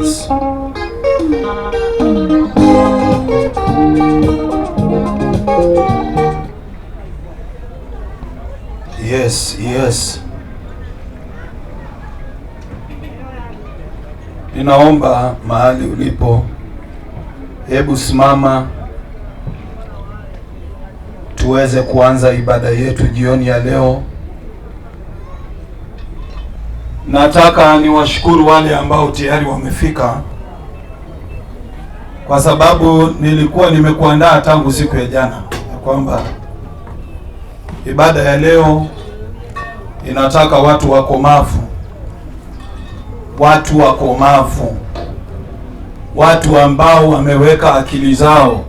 Yes. Yes, yes. Ninaomba mahali ulipo, hebu simama tuweze kuanza ibada yetu jioni ya leo. Nataka niwashukuru wale ambao tayari wamefika, kwa sababu nilikuwa nimekuandaa tangu siku ya jana ya kwamba ibada ya leo inataka watu wakomavu, watu wakomavu, watu ambao wameweka akili zao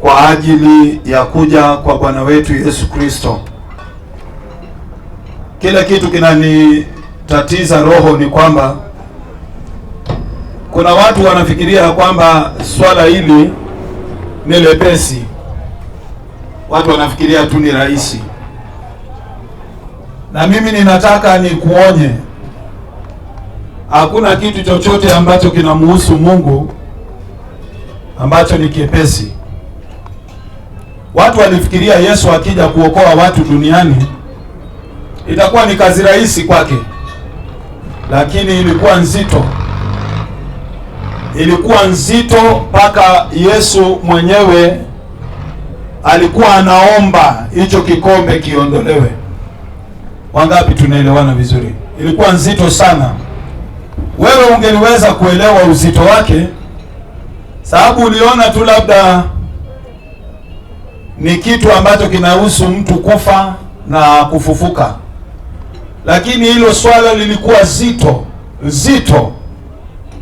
kwa ajili ya kuja kwa Bwana wetu Yesu Kristo. Kila kitu kinanitatiza roho ni kwamba kuna watu wanafikiria kwamba swala hili ni lepesi. Watu wanafikiria tu ni rahisi. Na mimi ninataka nikuonye, hakuna kitu chochote ambacho kinamhusu Mungu ambacho ni kiepesi. Watu walifikiria Yesu akija kuokoa watu duniani itakuwa ni kazi rahisi kwake, lakini ilikuwa nzito. Ilikuwa nzito mpaka Yesu mwenyewe alikuwa anaomba hicho kikombe kiondolewe. Wangapi tunaelewana vizuri? Ilikuwa nzito sana. Wewe ungeliweza kuelewa uzito wake, sababu uliona tu labda ni kitu ambacho kinahusu mtu kufa na kufufuka, lakini hilo swala lilikuwa zito.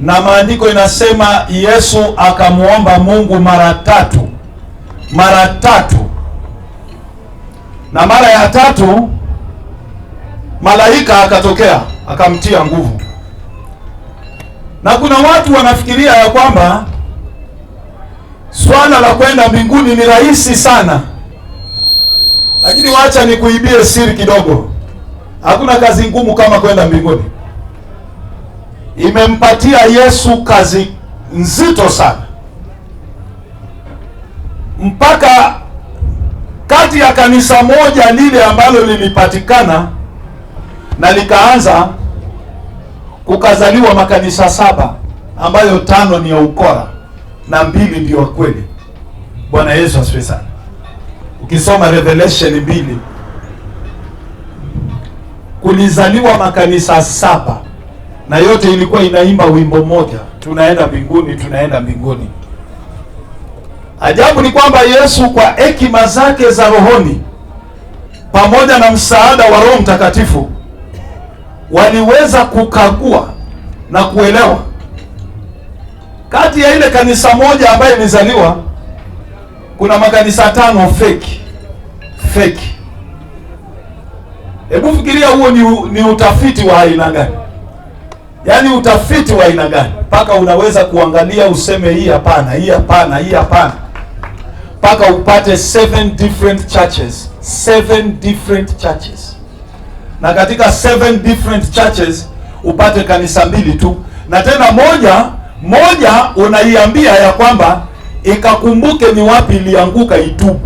Na maandiko inasema Yesu akamuomba Mungu mara tatu, na mara ya tatu malaika akatokea akamtia nguvu. Na kuna watu wanafikiria ya kwamba swala la kwenda mbinguni ni rahisi sana, lakini wacha nikuibie siri kidogo. Hakuna kazi ngumu kama kwenda mbinguni. Imempatia Yesu kazi nzito sana, mpaka kati ya kanisa moja lile ambalo lilipatikana na likaanza kukazaliwa makanisa 7 ambayo 5 ni ya ukora na 2 ndio kweli. Bwana Yesu asifiwe sana. Ukisoma Revelation 2 kulizaliwa makanisa 7 na yote ilikuwa inaimba wimbo moja, tunaenda mbinguni, tunaenda mbinguni. Ajabu ni kwamba Yesu kwa hekima zake za rohoni pamoja na msaada wa Roho Mtakatifu waliweza kukagua na kuelewa kati ya ile kanisa moja ambayo ilizaliwa kuna makanisa 5 fake. Hebu fikiria, huo ni utafiti wa aina gani? Yaani utafiti wa aina gani mpaka unaweza kuangalia useme hii hapana, hii hapana, hii hapana, mpaka upate 7 different churches. 7 different churches. Na katika 7 different churches upate kanisa 2 tu, na tena moja unaiambia ya kwamba ikakumbuke ni wapi ilianguka itubu.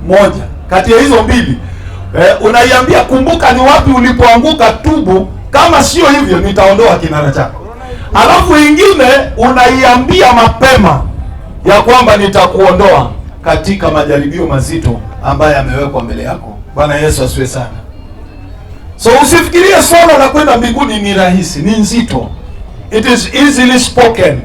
Moja kati ya hizo 2 unaiambia kumbuka ni wapi ulipoanguka, tubu, kama sio hivyo nitaondoa kinara chako. Alafu ingine unaiambia mapema ya kwamba nitakuondoa katika majaribio mazito ambayo yamewekwa mbele yako. Bwana Yesu asifiwe sana. So usifikirie swala la kwenda mbinguni ni rahisi, ni nzito. It is easily spoken.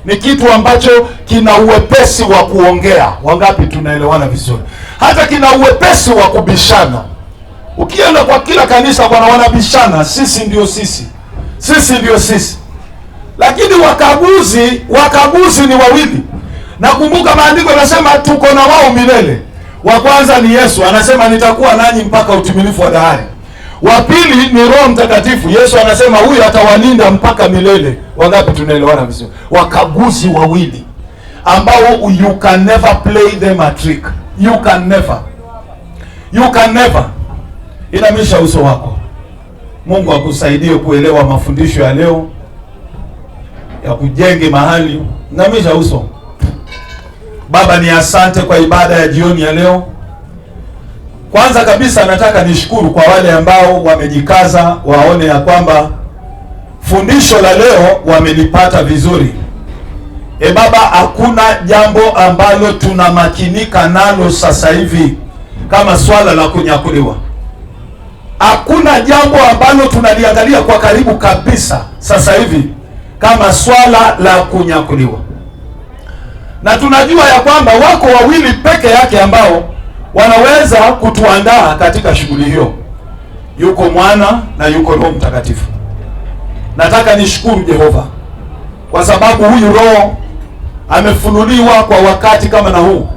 Ni kitu ambacho kina uwepesi wa kuongea. Wangapi tunaelewana vizuri? Hata kina uwepesi wa kubishana. Ukienda kwa kila kanisa bwana wanabishana, sisi ndio sisi. Sisi ndio sisi. Lakini wakaguzi ni 2. Nakumbuka maandiko yanasema tuko na wao milele. Wa kwanza ni Yesu, anasema nitakuwa nanyi mpaka utimilifu wa dahari. Wa pili ni Roho Mtakatifu. Yesu anasema huyu atawalinda mpaka milele. Wangapi tunaelewana vizuri? Wakaguzi 2 ambao you can never play them a trick. You can never. Inamisha uso wako. Mungu akusaidie kuelewa mafundisho ya leo. ya kujenge mahali. Ngamisha uso. Baba, ni asante kwa ibada ya jioni ya leo. Kwanza kabisa nataka nishukuru kwa wale ambao wamejikaza waone ya kwamba fundisho la leo wamelipata vizuri. Baba, hakuna jambo ambalo tunamakinika nalo sasa hivi kama swala la kunyakuliwa. Hakuna jambo ambalo tunaliangalia kwa karibu kabisa sasa hivi kama swala la kunyakuliwa. Na tunajua ya kwamba wako wawili peke yake ambao wanaweza kutuandaa katika shughuli hiyo. Yuko Mwana na yuko Roho Mtakatifu. Nataka nishukuru Jehova kwa sababu huyu Roho amefunuliwa kwa wakati kama na huu.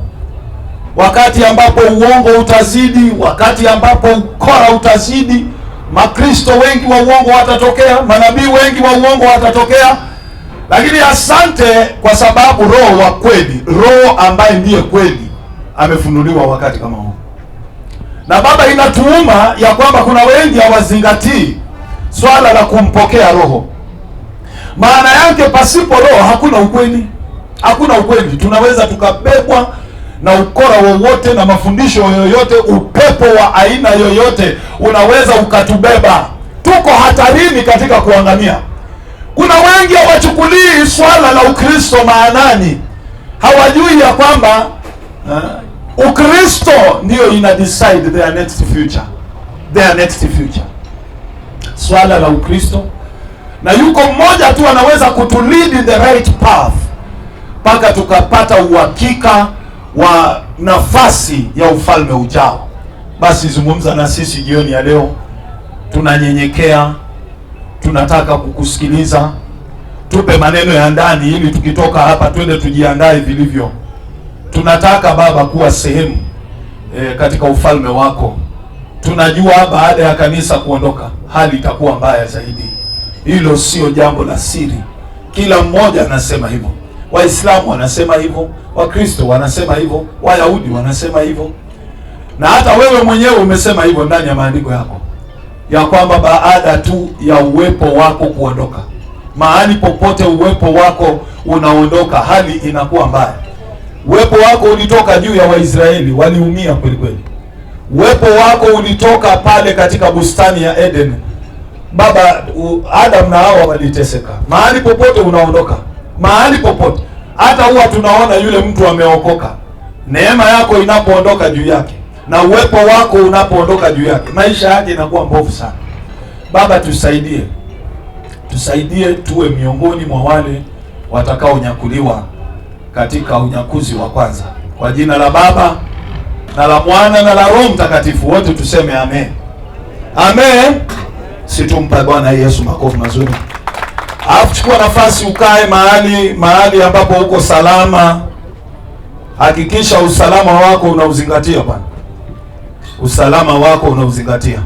Wakati ambapo uongo utazidi, wakati ambapo ukora utazidi, Makristo wengi wa uongo watatokea, manabii wengi wa uongo watatokea. Lakini asante kwa sababu Roho wa kweli, Roho ambaye ndiye kweli, amefunuliwa wakati kama huu. Na Baba, inatuuma ya kwamba kuna wengi hawazingatii swala la kumpokea Roho. Maana yake pasipo Roho hakuna ukweli. Hakuna ukweli. Tunaweza tukabebwa na ukora wowote na mafundisho yoyote, upepo wa aina yoyote unaweza ukatubeba. Tuko hatarini katika kuangamia. Kuna wengi hawachukulii swala la Ukristo maanani. Hawajui ya kwamba Ukristo ndio ina decide their next future. Their next future. Swala la Ukristo. Na yuko mmoja tu anaweza kutulead in the right path mpaka tukapata uhakika wa nafasi ya ufalme ujao. Basi zungumza na sisi jioni ya leo. Tunanyenyekea, tunataka kukusikiliza. Tupe maneno ya ndani ili tukitoka hapa twende tujiandae vilivyo. Tunataka Baba kuwa sehemu katika ufalme wako. Tunajua baada ya kanisa kuondoka hali itakuwa mbaya zaidi. Hilo sio jambo la siri. Kila mmoja anasema hivyo. Waislamu wanasema hivyo, Wakristo wanasema hivyo, Wayahudi wanasema hivyo. Na hata wewe mwenyewe umesema hivyo ndani ya maandiko yako. Ya kwamba baada tu ya uwepo wako kuondoka, mahali popote uwepo wako unaondoka, hali inakuwa mbaya. Uwepo wako ulitoka juu ya Waisraeli, waliumia kweli kweli. Uwepo wako ulitoka pale katika bustani ya Eden. Baba, Adam na Hawa waliteseka. Mahali popote unaondoka, mahali popote. Hata huwa tunaona yule mtu ameokoka, neema yako inapoondoka juu yake na uwepo wako unapoondoka juu yake, maisha yake inakuwa mbovu sana. Baba, tusaidie. Tusaidie tuwe miongoni mwa wale watakaonyakuliwa katika unyakuzi wa kwanza. Kwa jina la Baba na la Mwana na la Roho Mtakatifu, wote tuseme amen. Amen. Situmpa Bwana Yesu makofi mazuri. Alafu chukua nafasi ukae mahali ambapo uko salama. Hakikisha usalama wako unauzingatia Bwana. Usalama wako unauzingatia.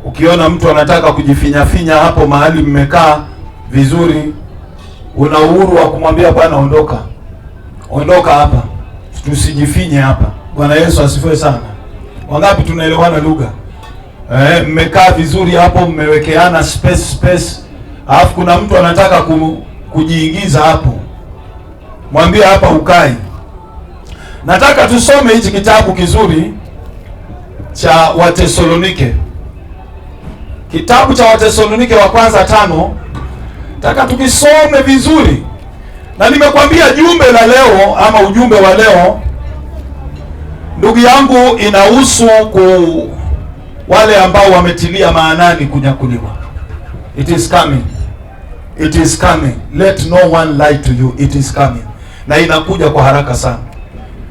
Ukiona mtu anataka kujifinya hapo mahali mmekaa vizuri, una uhuru wa kumwambia Bwana, ondoka. Ondoka hapa. Tusijifinye hapa. Bwana Yesu asifiwe sana. Wangapi tunaelewana lugha? Mmekaa vizuri hapo, mmewekeana space. Alafu kuna mtu anataka kujiingiza hapo. Mwambie hapa ukai. Nataka tusome hichi kitabu kizuri cha Watesalonike. Kitabu cha Watesalonike wa kwanza 5. Nataka tukisome vizuri. Na nimekwambia jumbe la leo ama ujumbe wa leo, ndugu yangu, inahusu wale ambao wametilia maanani kunyakuliwa. It is coming. It is coming. Let no one lie to you. It is coming. Na inakuja kwa haraka sana.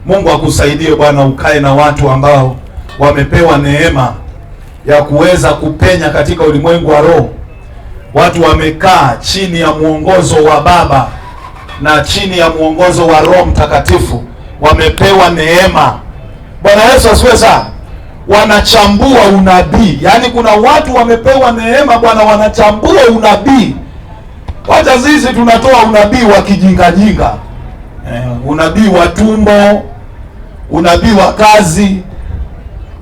Mungu akusaidie Bwana, ukae na watu ambao wamepewa neema ya kuweza kupenya katika ulimwengu wa roho. Watu wamekaa chini ya mwongozo wa Baba na chini ya mwongozo wa Roho Mtakatifu, wamepewa neema. Bwana Yesu asifiwe sana. Wanachambua unabii. Yaani kuna watu wamepewa neema Bwana, wanachambua unabii. Wacha sisi tunatoa unabii wa kijinga. Unabii wa tumbo, unabii wa kazi.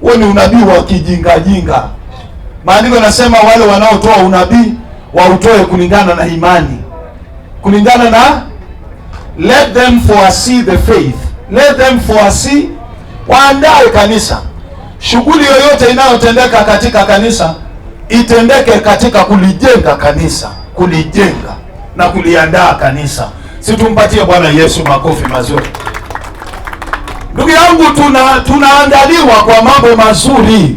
Huo ni unabii wa kijinga. Maandiko yanasema wale wanaotoa unabii wautoe kulingana na imani. kulingana na let them foresee the faith, let them foresee, waandae kanisa. Shughuli yoyote inayotendeka katika kanisa itendeke katika kulijenga kanisa, kulijenga na kuliandaa kanisa. Situmpatie Bwana Yesu makofi mazuri. Ndugu yangu, tunaandaliwa kwa mambo mazuri.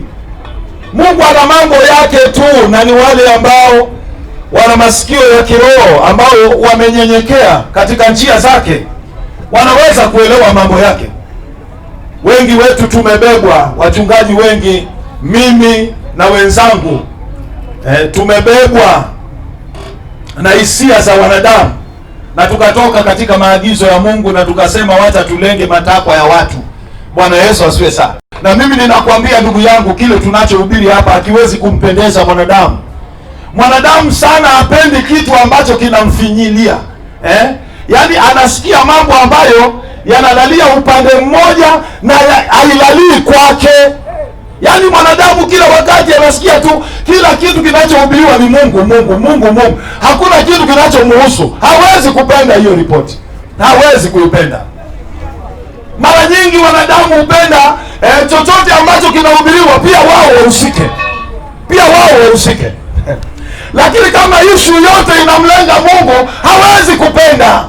Mungu ana mambo yake tu, na ni wale ambao wana masikio ya kiroho, ambao wamenyenyekea katika njia zake, wanaweza kuelewa mambo yake. Wengi wetu tumebebwa, wachungaji wengi, mimi na wenzangu, tumebebwa na hisia za wanadamu, na tukatoka katika maagizo ya Mungu na tukasema wacha tulenge matakwa ya watu. Bwana Yesu asifiwe sana. Na mimi ninakwambia ndugu yangu, kile tunachohubiri hapa hakiwezi kumpendeza mwanadamu. Mwanadamu sana hapendi kitu ambacho kinamfinyilia. Yaani anasikia mambo ambayo yanalalia upande mmoja na hailalii kwake. Yaani mwanadamu kila wakati anasikia tu kila kitu kinachohubiriwa ni Mungu, Mungu, Mungu, Mungu. Hakuna kitu kinachomhusu. Hawezi kupenda hiyo ripoti. Hawezi kuipenda. Mara nyingi wanadamu hupenda chochote ambacho kinahubiriwa pia wao wahusike. Pia wao wahusike. Lakini kama issue yote inamlenga Mungu, hawezi kupenda.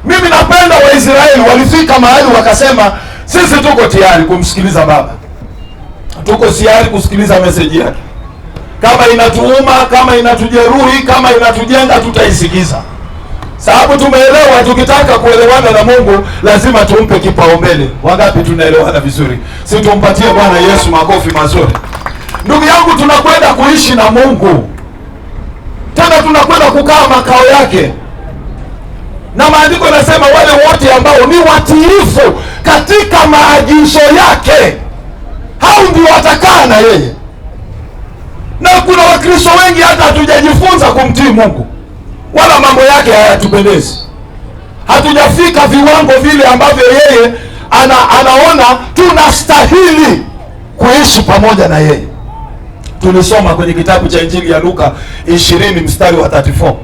Mimi napenda Waisraeli walifika mahali wakasema sisi tuko tayari kumsikiliza Baba. Tuko tayari kusikiliza message yake. Kama inatuuma, kama inatujeruhi, kama inatujenga, tutaisikiza. Sababu tumeelewa, tukitaka kuelewana na Mungu lazima tumpe kipaumbele. Wangapi tunaelewana vizuri? Si tumpatie Bwana Yesu makofi mazuri. Ndugu yangu, tunakwenda kuishi na Mungu. Tena tunakwenda kukaa makao yake. Na maandiko yanasema wale wote ambao ni watiifu katika maagizo yake, hao ndio watakaa na yeye. Na kuna Wakristo wengi hata hatujajifunza kumtii Mungu, wala mambo yake hayatupendezi. Hatujafika viwango vile ambavyo yeye anaona tunastahili kuishi pamoja na yeye. Tulisoma kwenye kitabu cha Injili ya Luka 20 mstari wa 34.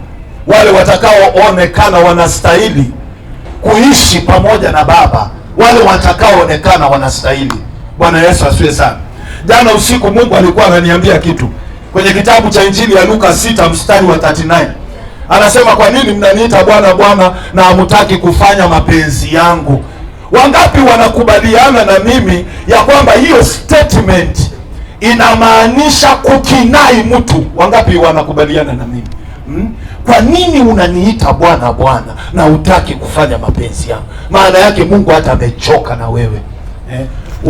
Wale watakaoonekana wanastahili kuishi pamoja na Baba, wale watakaoonekana wanastahili. Bwana Yesu asifiwe sana. Jana usiku Mungu alikuwa ananiambia kitu kwenye kitabu cha Injili ya Luka 6 mstari wa 39. Anasema, kwa nini mnaniita Bwana Bwana na hamtaki kufanya mapenzi yangu? Wangapi wanakubaliana na mimi ya kwamba hiyo statement inamaanisha kukinai mtu? Wangapi wanakubaliana na mimi? Kwa nini unaniita Bwana Bwana na hutaki kufanya mapenzi yangu? Maana yake Mungu hata amechoka na wewe.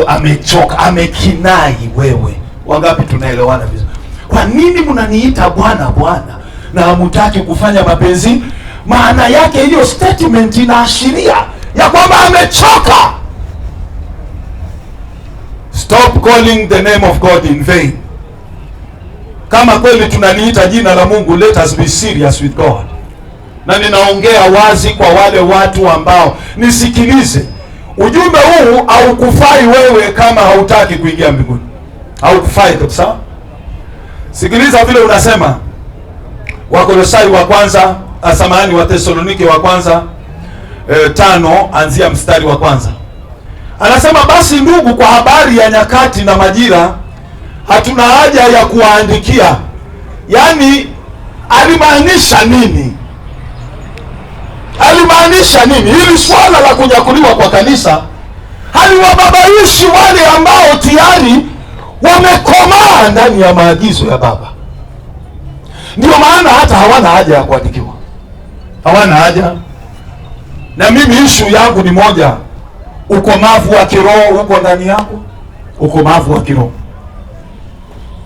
Amechoka, amekinai wewe. Wangapi tunaelewana vizuri? Kwa nini mnaniita Bwana Bwana na hamtaki kufanya mapenzi? Maana yake hiyo statement inaashiria ya kwamba amechoka. Stop calling the name of God in vain. Kama kweli tunaliita jina la Mungu, let us be serious with God. Na ninaongea wazi kwa wale watu ambao, nisikilize, ujumbe huu haukufai wewe kama hautaki kuingia mbinguni. Haukufai kabisa. Sikiliza vile unasema. Wakolosai wa kwanza, asamani wa Thessalonike wa kwanza 5 anzia mstari wa kwanza. Anasema, basi ndugu, kwa habari ya nyakati na majira hatuna haja ya kuwaandikia. Yaani alimaanisha nini? Alimaanisha nini? Hili swala la kunyakuliwa kwa kanisa haliwababaishi wale ambao tayari wamekomaa ndani ya maagizo ya Baba. Ndio maana hata hawana haja ya kuandikiwa. Hawana haja. Na mimi issue yangu ni moja. Ukomavu wa kiroho uko ndani yako. Ukomavu wa kiroho.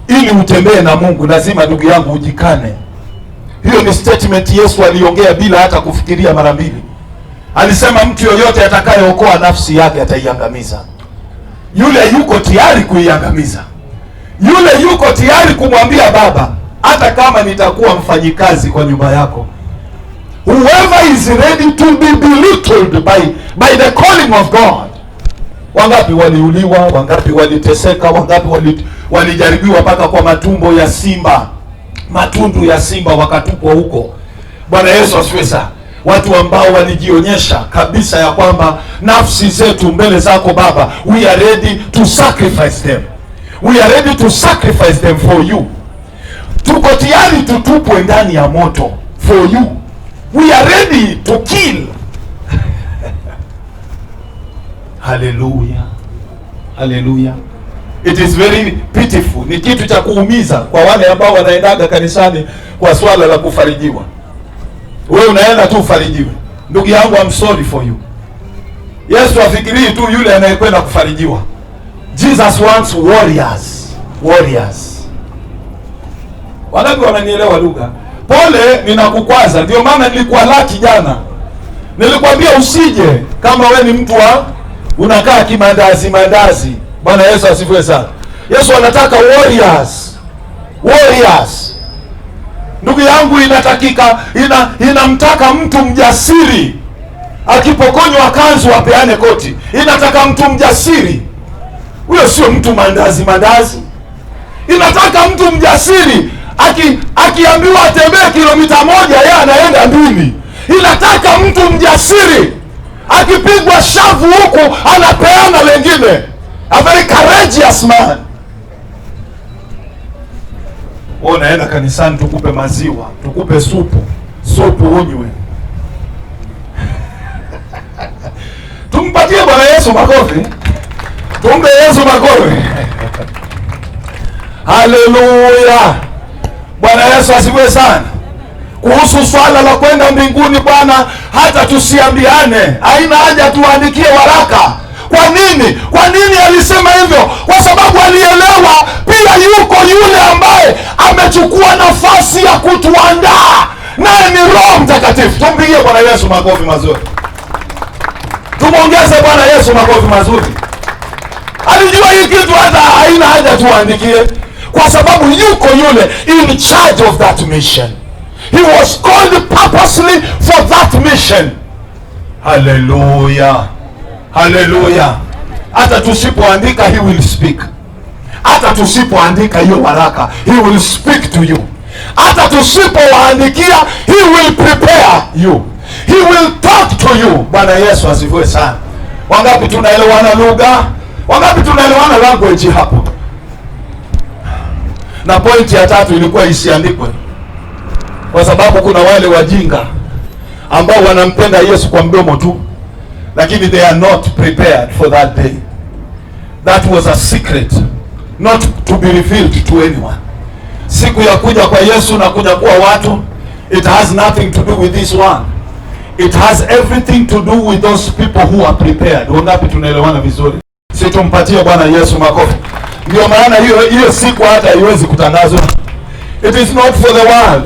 Ili utembee na Mungu lazima, ndugu yangu, ujikane. Hiyo ni statement Yesu aliongea bila hata kufikiria mara mbili. Alisema mtu yoyote atakayeokoa nafsi yake ataiangamiza. Yule yuko tayari kuiangamiza. Yule yuko tayari kumwambia Baba, hata kama nitakuwa mfanyikazi kwa nyumba yako. Whoever is ready to be belittled by the calling of God. Wangapi waliuliwa, wangapi waliteseka, wangapi walijaribiwa mpaka kwa matumbo ya simba. Matundu ya simba wakatupwa huko. Bwana Yesu asifiwe sana. Watu ambao walijionyesha kabisa ya kwamba nafsi zetu mbele zako Baba, we are ready to sacrifice them. We are ready to sacrifice them for you. Tuko tayari tutupwe ndani ya moto for you. We are ready to kill. Hallelujah. Hallelujah. It is very pitiful. Ni kitu cha kuumiza kwa wale ambao wanaendaga kanisani kwa swala la kufarijiwa. Wewe unaenda tu ufarijiwe. Ndugu yangu, I'm sorry for you. Yesu afikirii tu yule anayekwenda kufarijiwa. Jesus wants warriors. Warriors. Wangapi wananielewa lugha? Pole, ninakukwaza. Ndio maana nilikuwa laki jana. Nilikwambia usije kama we ni mtu wa unakaa kimandazi mandazi. Bwana Yesu asifiwe sana. Yesu anataka warriors. Warriors. Ndugu yangu, inamtaka mtu mjasiri. Akipokonywa kanzu apeane koti. Inataka mtu mjasiri. Huyo sio mtu mandazi mandazi. Inataka mtu mjasiri. Akiambiwa atembee kilomita 1 yeye anaenda 2. Inataka mtu mjasiri. Akipigwa shavu huku anapeana lengine. A very courageous man. Unaenda kanisani tukupe maziwa, tukupe supu unywe. Tumpatie Bwana Yesu makofi. Tumpe Yesu makofi. Haleluya. Bwana Yesu asifiwe sana. Kuhusu swala la kwenda mbinguni Bwana, hata tusiambiane. Haina haja tuandikie waraka. Kwa nini? Kwa nini alisema hivyo? Kwa sababu alielewa pia yuko yule ambaye amechukua nafasi ya kutuandaa, naye ni Roho Mtakatifu. Tumpigie Bwana Yesu makofi mazuri. Tumuongeze Bwana Yesu makofi mazuri. Alijua hii kitu hata haina haja tuandikie, kwa sababu yuko yule in charge of that mission. He was called purposely for that mission. Hallelujah. Hallelujah. Hata tusipoandika he will speak. Hata tusipoandika hiyo waraka he will speak to you. Hata tusipowaandikia he will prepare you. He will talk to you. Bwana Yesu asifiwe sana. Wangapi tunaelewana lugha? Wangapi tunaelewana language hapo? Na pointi ya 3 ilikuwa isiandikwe, kwa sababu kuna wale wajinga ambao wanampenda Yesu kwa mdomo tu, lakini they are not prepared for that day. That was a secret not to be revealed to anyone. Siku ya kuja kwa Yesu na kuja kuwa watu, it has nothing to do with this one. It has everything to do with those people who are prepared. Wangapi tunaelewana vizuri? Sisi tumpatie Bwana Yesu makofi. Ndio maana hiyo siku hata haiwezi kutangazwa. It is not for the world.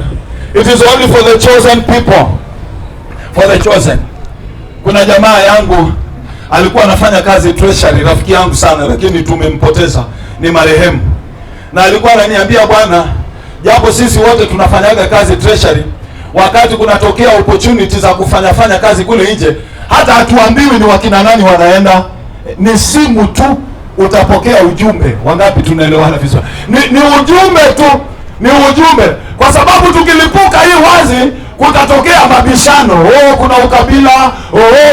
It is only for the chosen people. For the chosen. Kuna jamaa yangu alikuwa anafanya kazi treasury, rafiki yangu sana, lakini tumempoteza, ni marehemu. Na alikuwa ananiambia, bwana, japo sisi wote tunafanyaga kazi treasury, wakati kunatokea opportunity za kufanya kazi kule nje, hata hatuambiwi ni wakina nani wanaenda, ni simu tu utapokea ujumbe. Wangapi tunaelewana vizuri? Ni ujumbe tu, ni ujumbe. Kwa sababu tukilipuka hii wazi kutatokea mabishano. Kuna ukabila,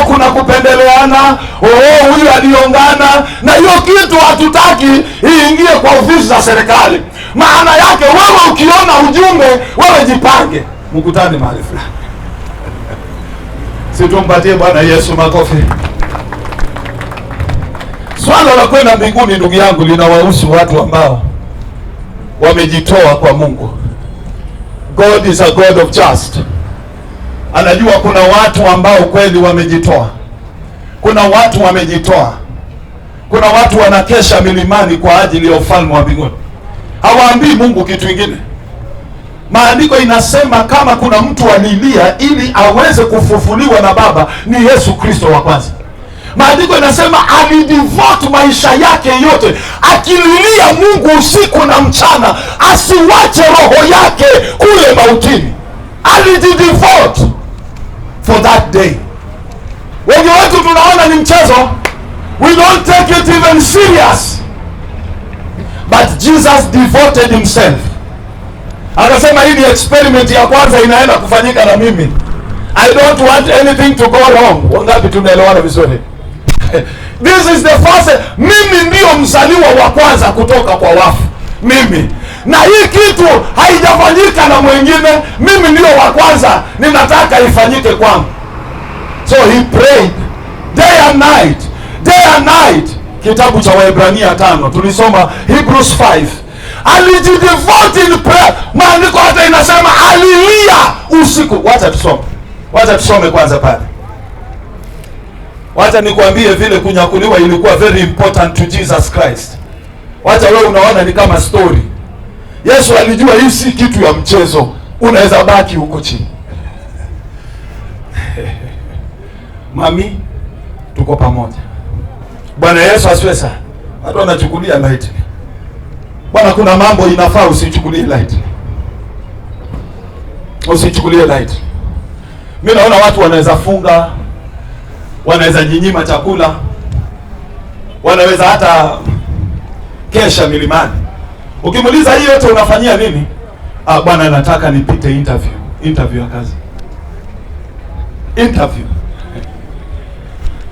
kuna kupendeleana, huyu aliongana, na hiyo kitu hatutaki iingie kwa ofisi za serikali. Maana yake wewe ukiona ujumbe, wewe jipange, mkutane mahali fulani. Situmpatie Bwana Yesu makofi. Swala la kwenda mbinguni, ndugu yangu, linawahusu watu ambao wamejitoa kwa Mungu. God is a God of just. Anajua kuna watu ambao kweli wamejitoa. Kuna watu wamejitoa. Kuna watu wanakesha milimani kwa ajili ya ufalme wa mbinguni. Hawaambii Mungu kitu kingine. Maandiko inasema kama kuna mtu alilia ili aweze kufufuliwa na Baba, ni Yesu Kristo wa kwanza. Maandiko inasema alidevote maisha yake yote akililia Mungu usiku na mchana, asiwache roho yake kule mautini. Alidevote for that day. Wengi wetu tunaona ni mchezo. We don't take it even serious. But Jesus devoted himself. Akasema hii ni experiment ya kwanza inaenda kufanyika na mimi. I don't want anything to go wrong. Wangapi tunaelewana vizuri? This is the first. Mimi ndio mzaliwa wa kwanza kutoka kwa wafu. Mimi. Na hii kitu haijafanyika na mwingine. Mimi ndio wa kwanza. Ninataka ifanyike kwangu. So he prayed day and night. Day and night. Kitabu cha Waebrania 5. Tulisoma Hebrews 5. Alijidevote in prayer. Maandiko hata inasema alilia usiku. Wacha tusome kwanza pale. Wacha nikwambie vile kunyakuliwa ilikuwa very important to Jesus Christ. Wacha wewe unaona ni kama story. Yesu alijua hii si kitu ya mchezo. Unaweza baki huko chini. Mami, tuko pamoja. Bwana Yesu asifiwe sana. Watu wanachukulia light. Bwana, kuna mambo inafaa usichukulie light. Usichukulie light. Mimi naona watu wanaweza funga, wanaweza jinyima chakula, wanaweza hata kesha milimani. Ukimuuliza hii yote unafanyia nini? Bwana, nataka nipite interview ya kazi. Interview.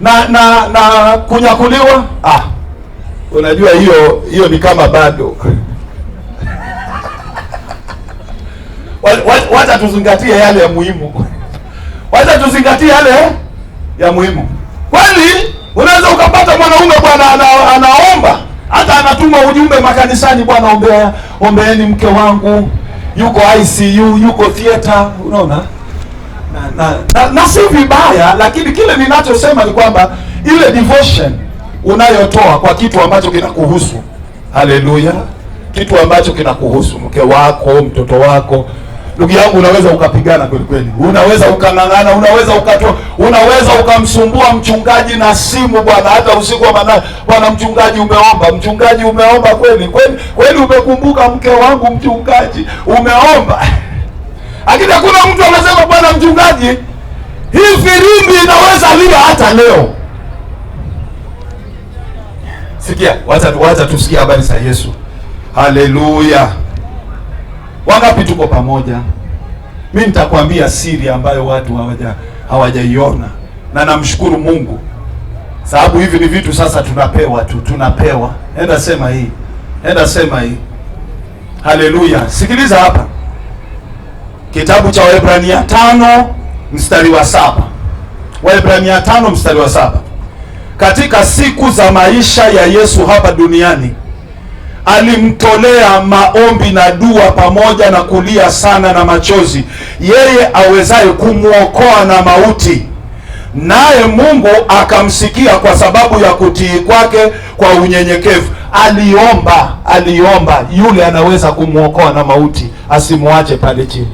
Na kunyakuliwa, unajua hiyo ni kama bado. Wacha tuzingatie yale ya muhimu. Wacha tuzingatie yale ya muhimu. Kweli unaweza ukapata mwanaume bwana anaomba, hata anatuma ujumbe makanisani, bwana ombeeni mke wangu, yuko ICU, yuko theater, unaona? Na si vibaya, lakini kile ninachosema ni kwamba ile devotion unayotoa kwa kitu ambacho kinakuhusu. Haleluya. Kitu ambacho kinakuhusu, mke wako, mtoto wako. Ndugu yangu, unaweza ukapigana kweli kweli. Unaweza ukang'ang'ana, unaweza ukamsumbua mchungaji na simu bwana, hata usiku wa manane. Bwana mchungaji umeomba kweli umekumbuka mke wangu mchungaji, umeomba. Lakini hakuna mtu anasema bwana mchungaji, hii firimbi inaweza lia hata leo. Sikia, wacha tusikie habari za Yesu. Haleluya. Wangapi tuko pamoja? Mimi nitakwambia siri ambayo watu hawajaiona, na namshukuru Mungu sababu hivi ni vitu sasa tunapewa. Enda sema hii. Haleluya. Sikiliza hapa. Kitabu cha Waebrania 5 mstari wa 7. Waebrania 5 mstari wa 7. Katika siku za maisha ya Yesu hapa duniani alimtolea maombi na dua pamoja na kulia sana na machozi yeye awezaye kumwokoa na mauti, naye Mungu akamsikia kwa sababu ya kutii kwake kwa unyenyekevu. Aliomba yule anaweza kumwokoa na mauti asimwache pale chini.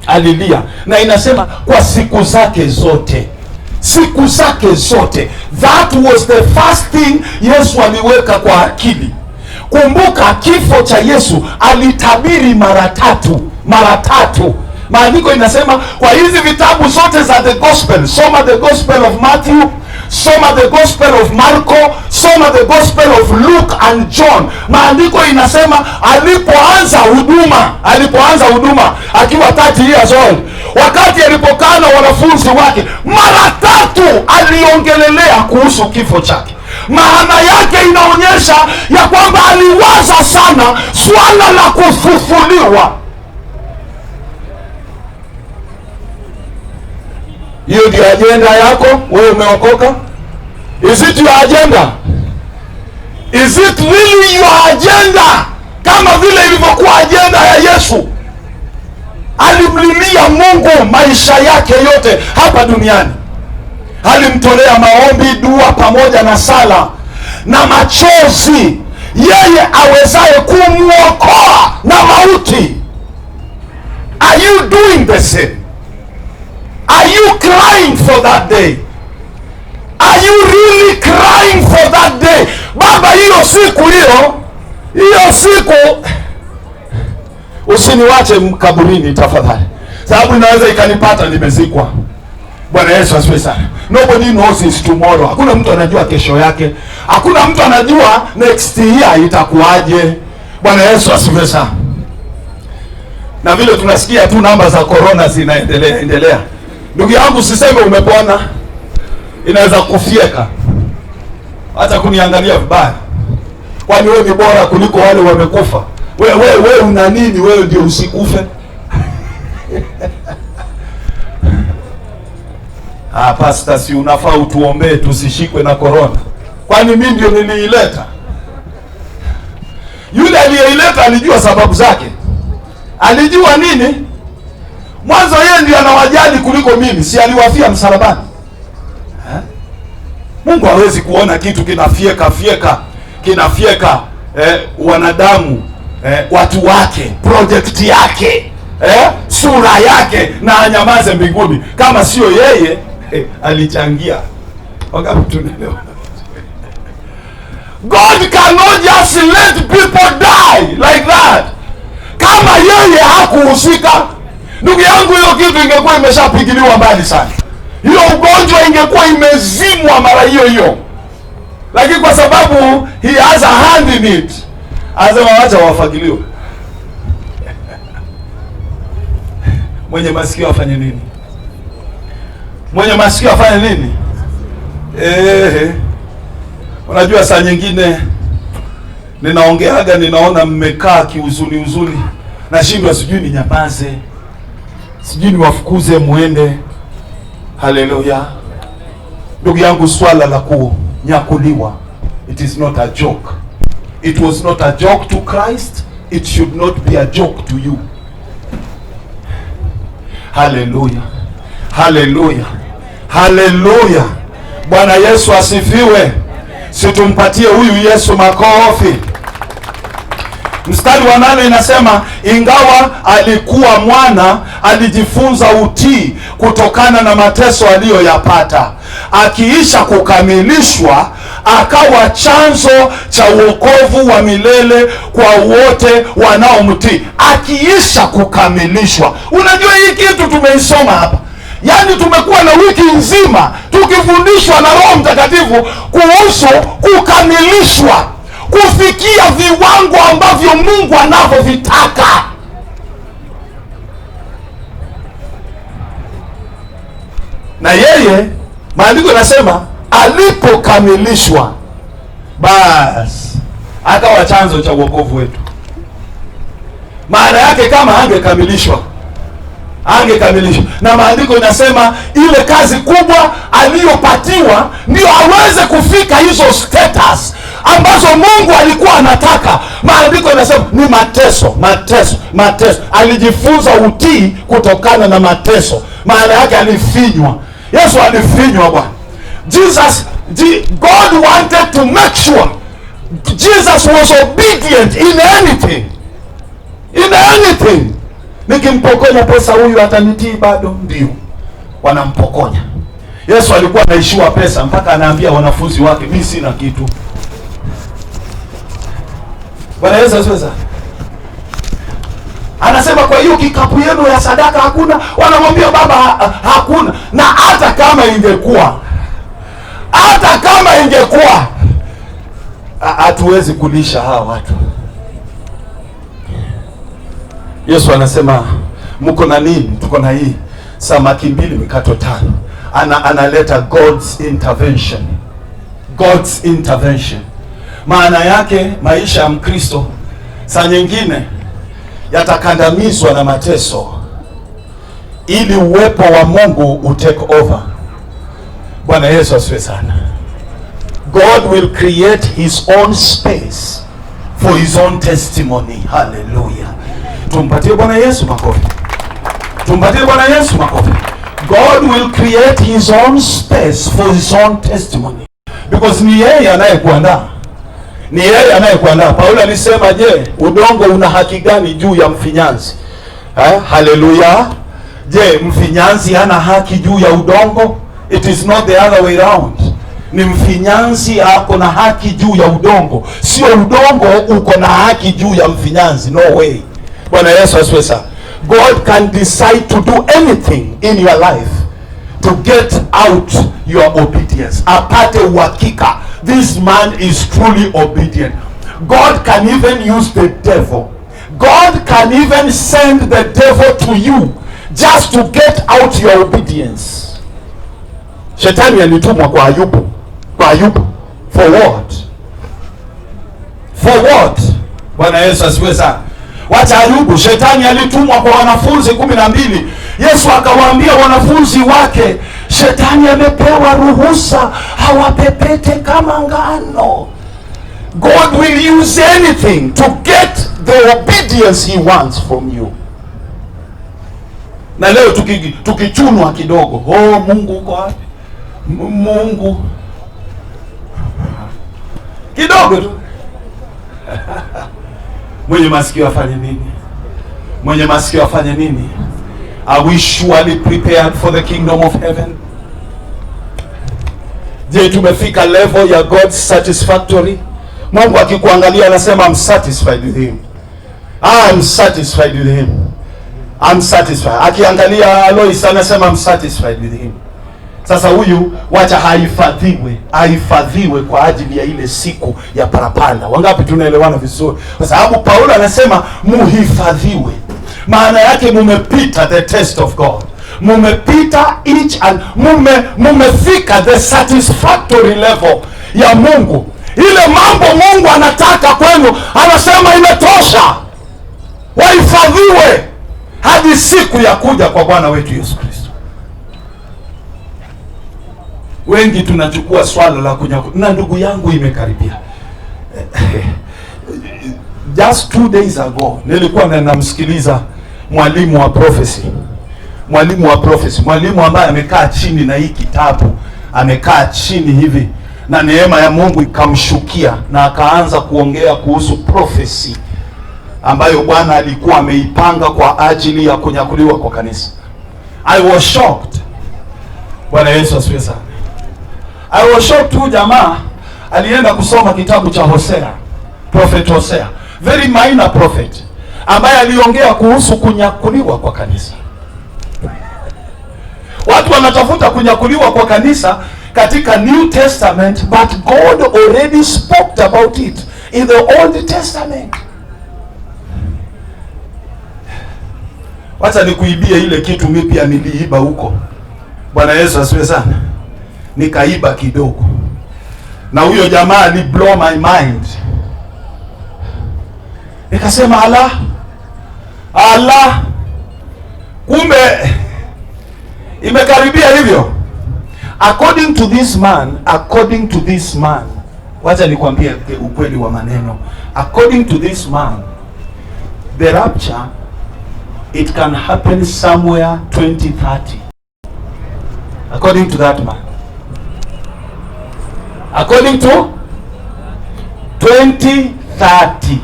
Alilia, na inasema kwa siku zake zote. That was the first thing Yesu aliweka kwa akili. Kumbuka kifo cha Yesu alitabiri mara tatu. Maandiko inasema kwa hizi vitabu zote za the gospel, soma the gospel of Matthew, soma the gospel of Marko, soma the gospel of Luke and John. Maandiko inasema alipoanza huduma akiwa 30 years old, wakati alipokaa na wanafunzi wake, mara 3 aliongelelea kuhusu kifo chake. Maana yake inaonyesha ya kwamba aliwaza sana swala la kufufuliwa. Hiyo ndio agenda yako wewe umeokoka? Is it your agenda? Is it really your agenda? Kama vile ilivyokuwa agenda ya Yesu. Alimlilia Mungu maisha yake yote hapa duniani. Alimtolea maombi, dua pamoja na sala na machozi yeye awezaye kumwokoa na mauti. Are you doing the same? Are you crying for that day? Are you really crying for that day? Baba, hiyo siku usiniwache mkaburini tafadhali, sababu inaweza ikanipata nimezikwa. Bwana Yesu asifiwe sana. Nobody knows his tomorrow. Hakuna mtu anajua kesho yake. Hakuna mtu anajua next year itakuwaje. Bwana Yesu asifiwe sana. na vile tunasikia tu namba za corona zinaendelea. Ndugu yangu, usiseme umepona, inaweza kufieka hata kuniangalia vibaya. Kwani wewe ni bora kuliko wale wamekufa? Wewe una nini? Wewe ndio usikufe. Pastor, si unafaa utuombee tusishikwe na corona? Kwani mimi ndio niliileta? Yule aliyeileta alijua sababu zake, alijua nini mwanzo. Yeye ndio anawajali kuliko mimi, si aliwafia msalabani? Mungu hawezi kuona kitu kinafieka wanadamu, watu wake, project yake, sura yake, na anyamaze mbinguni kama sio yeye alichangia. Wangapi tunaelewa? God cannot just let people die like that. Kama yeye hakuhusika, ndugu yangu, hiyo kitu ingekuwa imeshapigiliwa mbali sana. Hiyo ugonjwa ingekuwa imezimwa mara hiyo. Lakini kwa sababu he has a hand in it, azema wacha wafagiliwe. Mwenye masikio afanye nini? Mwenye masikio afanye nini? Unajua saa nyingine ninaongeaga, ninaona mmekaa kiuzuni, nashindwa, sijui ni nyamaze, sijui ni wafukuze muende. Haleluya. Ndugu yangu, swala la kunyakuliwa, it is not a joke. It was not a joke to Christ, it should not be a joke to you. Haleluya, haleluya, haleluya. Bwana Yesu asifiwe. Situmpatie huyu Yesu makofi. Mstari wa 8 inasema, ingawa alikuwa mwana, alijifunza utii kutokana na mateso aliyoyapata. Akiisha kukamilishwa, akawa chanzo cha wokovu wa milele kwa wote wanaomtii. Akiisha kukamilishwa. Unajua hii kitu tumeisoma hapa. Yaani tumekuwa na wiki nzima tukifundishwa na Roho Mtakatifu kuhusu kukamilishwa, kufikia viwango ambavyo Mungu anavyovitaka. Na yeye, maandiko yanasema alipokamilishwa, basi akawa chanzo cha wokovu wetu. Maana yake kama angekamilishwa, na maandiko inasema ile kazi kubwa aliyopatiwa ndio aweze kufika hizo status ambazo Mungu alikuwa anataka. Maandiko inasema ni mateso. Alijifunza utii kutokana na mateso. Maana yake alifinywa. Yesu alifinywa bwana. God wanted to make sure Jesus was obedient in anything. Nikimpokonya pesa huyu atanitii bado? Ndio, wanampokonya. Yesu alikuwa anaishiwa pesa mpaka anaambia wanafunzi wake, mimi sina kitu. Bwana Yesu asifiwe. Anasema, kwa hiyo kikapu yenu ya sadaka hakuna? Wanamwambia Baba, hakuna. Na hata kama ingekuwa hatuwezi kulisha hawa watu. Yesu anasema, mko na nini? Tuko na hii samaki 2, mikate 5. Analeta God's intervention. Maana yake maisha ya Mkristo saa nyingine yatakandamizwa na mateso ili uwepo wa Mungu utake over. Bwana Yesu asifiwe sana. God will create his own space for his own testimony. Hallelujah. Tumpatie Bwana Yesu makofi. God will create his own space for his own testimony. Because ni yeye anayekuandaa. Paulo alisema, je, udongo una haki gani juu ya mfinyanzi? Haleluya. Je, mfinyanzi hana haki juu ya udongo? It is not the other way around. Ni mfinyanzi ako na haki juu ya udongo, sio udongo uko na haki juu ya mfinyanzi. No way. Bwana Yesu asifiwe sana. God can decide to do anything in your life to get out your obedience. Apate uhakika, this man is truly obedient. God can even use the devil. God can even send the devil to you just to get out your obedience. Shetani alitumwa kwa Ayubu. Kwa Ayubu. For what? For what? Bwana Yesu asifiwe sana. Wacha Ayubu, shetani alitumwa kwa wanafunzi 12. Yesu akawaambia wanafunzi wake, shetani amepewa ruhusa hawapepete kama ngano. God will use anything to get the obedience he wants from you. Na leo tukichunwa kidogo, oh Mungu uko wapi? Mungu kidogo tu. Mwenye masikio afanye nini? Mwenye masikio afanye nini? Are we surely prepared for the kingdom of heaven? Je, tumefika level ya God satisfactory? Mungu akikuangalia anasema I'm satisfied with him. I'm satisfied with him. I'm satisfied. Akiangalia Lois anasema I'm satisfied with him. Sasa huyu wacha haifadhiwe kwa ajili ya ile siku ya parapanda. Wangapi tunaelewana vizuri? Kwa sababu Paulo anasema muhifadhiwe. Maana yake mumepita the test of God. Mumepita each and mumefika the satisfactory level ya Mungu. Ile mambo Mungu anataka kwenu, anasema imetosha. Wahifadhiwe hadi siku ya kuja kwa Bwana wetu Yesu Kristo. Wengi tunachukua swala la kunyakuliwa. Na ndugu yangu imekaribia. Just 2 days ago nilikuwa namsikiliza mwalimu wa prophecy. Mwalimu ambaye amekaa chini na hii kitabu, amekaa chini hivi na neema ya Mungu ikamshukia na akaanza kuongea kuhusu prophecy ambayo Bwana alikuwa ameipanga kwa ajili ya kunyakuliwa kwa kanisa. I was shocked. Bwana Yesu asifiwe sana. I was shocked tu. Jamaa alienda kusoma kitabu cha Hosea, prophet Hosea, very minor prophet, ambaye aliongea kuhusu kunyakuliwa kwa kanisa. Watu wanatafuta kunyakuliwa kwa kanisa katika New Testament, but God already spoke about it in the Old Testament. Wacha nikuibie ile kitu mimi pia niliiba huko. Bwana Yesu asifiwe sana. Nikaiba kidogo. Na huyo jamaa ali blow my mind. Nikasema Allah, kumbe imekaribia hivyo. According to this man, wacha nikwambie ukweli wa maneno. According to this man, the rapture, it can happen somewhere 2030. According to that man. According to 2030.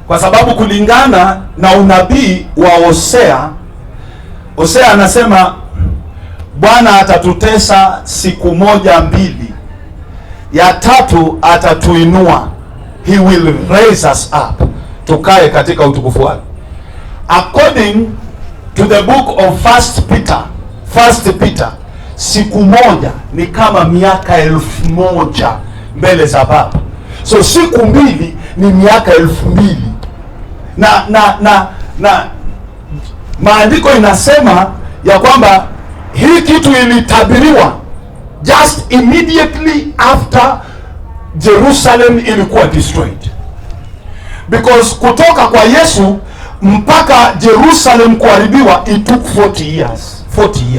Kwa sababu kulingana na unabii wa Hosea anasema Bwana atatutesa siku 1 2, ya 3 atatuinua. He will raise us up, tukae katika utukufu wake. According to the book of First Peter, siku 1 ni kama miaka 1000 mbele za Baba. So siku 2 ni miaka 2000. Na maandiko inasema ya kwamba hii kitu ilitabiriwa just immediately after Jerusalem ilikuwa destroyed. Because kutoka kwa Yesu mpaka Jerusalem kuharibiwa it took 40 years. 40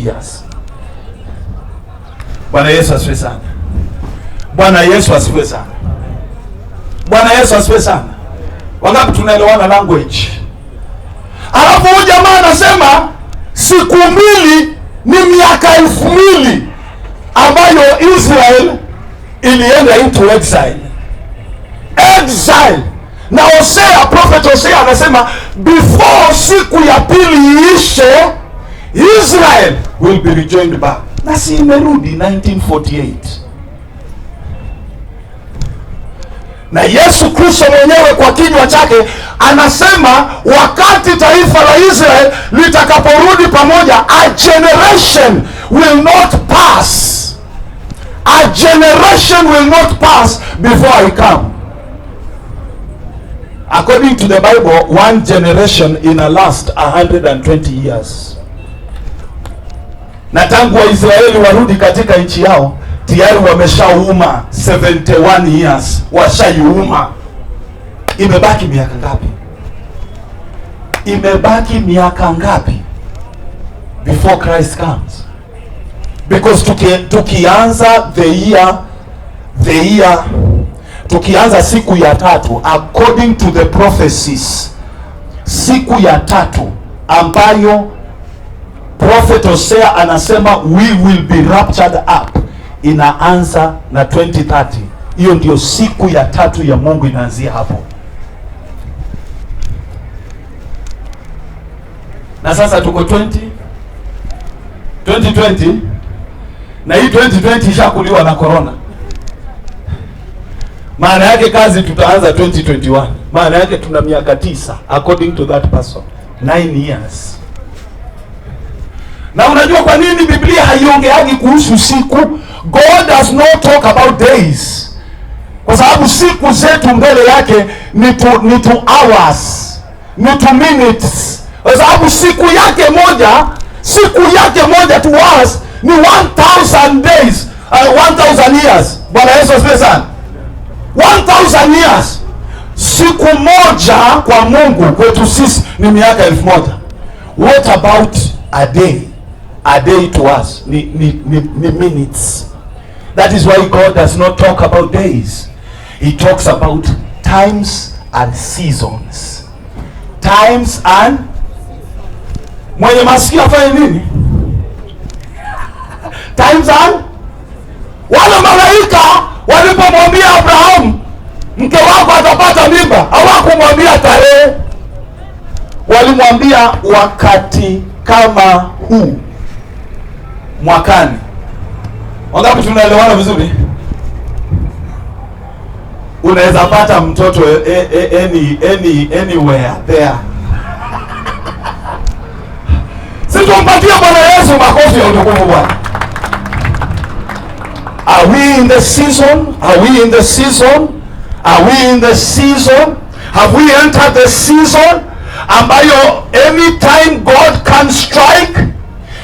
years. Bwana Yesu asifiwe sana. Bwana Yesu asifiwe sana. Bwana Yesu asifiwe sana. Wangapi tunaelewana language? Alafu huyu jamaa anasema siku 2 ni miaka 2000 ambayo Israel ilienda into exile. Na Hosea, prophet Hosea anasema before siku ya pili iishe, Israel will be rejoined back. Na si imerudi 1948. Na Yesu Kristo mwenyewe kwa kinywa chake anasema wakati taifa la Israel litakaporudi pamoja, a generation will not pass. A generation will not pass before I come. According to the Bible, one generation ina last 120 years. Na tangu Waisraeli warudi katika nchi yao, tayari wameshauma 71 years. Washaiuma. Imebaki miaka ngapi? Imebaki miaka ngapi before Christ comes? Because tukianza tukianza siku ya tatu, according to the prophecies, siku ya tatu ambayo Prophet Hosea anasema we will be raptured up, inaanza na 2030. Hiyo ndio siku ya tatu ya Mungu, inaanzia hapo. Na sasa tuko 2020, na hii 2020 ishakuliwa na corona. Maana yake kazi tutaanza 2021. Maana yake tuna miaka 9 according to that person, 9 years. Na unajua kwa nini Biblia haiongeagi kuhusu siku? God does not talk about days. Kwa sababu siku zetu mbele yake ni to hours, ni to minutes. Kwa sababu siku yake moja to us ni 1000 days, 1000 years. Bwana Yesu asifiwe sana. 1000 years. Siku moja kwa Mungu kwetu sisi ni miaka 1000. What about a day? A day to us ni minutes. That is why God does not talk about days. He talks about times and seasons. Times and... Mwenye masikio afanye nini? Times and... Wale malaika walipomwambia Abraham, mke wako atapata mimba, hawakumwambia tarehe. Walimwambia wakati kama huu mwakani. Wangapi tunaelewana vizuri? Unaweza pata mtoto anywhere there. Sisi tumpatie Bwana Yesu makofi ya utukufu Bwana. Are we in the season? Are we in the season? Are we in the season? Have we entered the season ambayo anytime God can strike,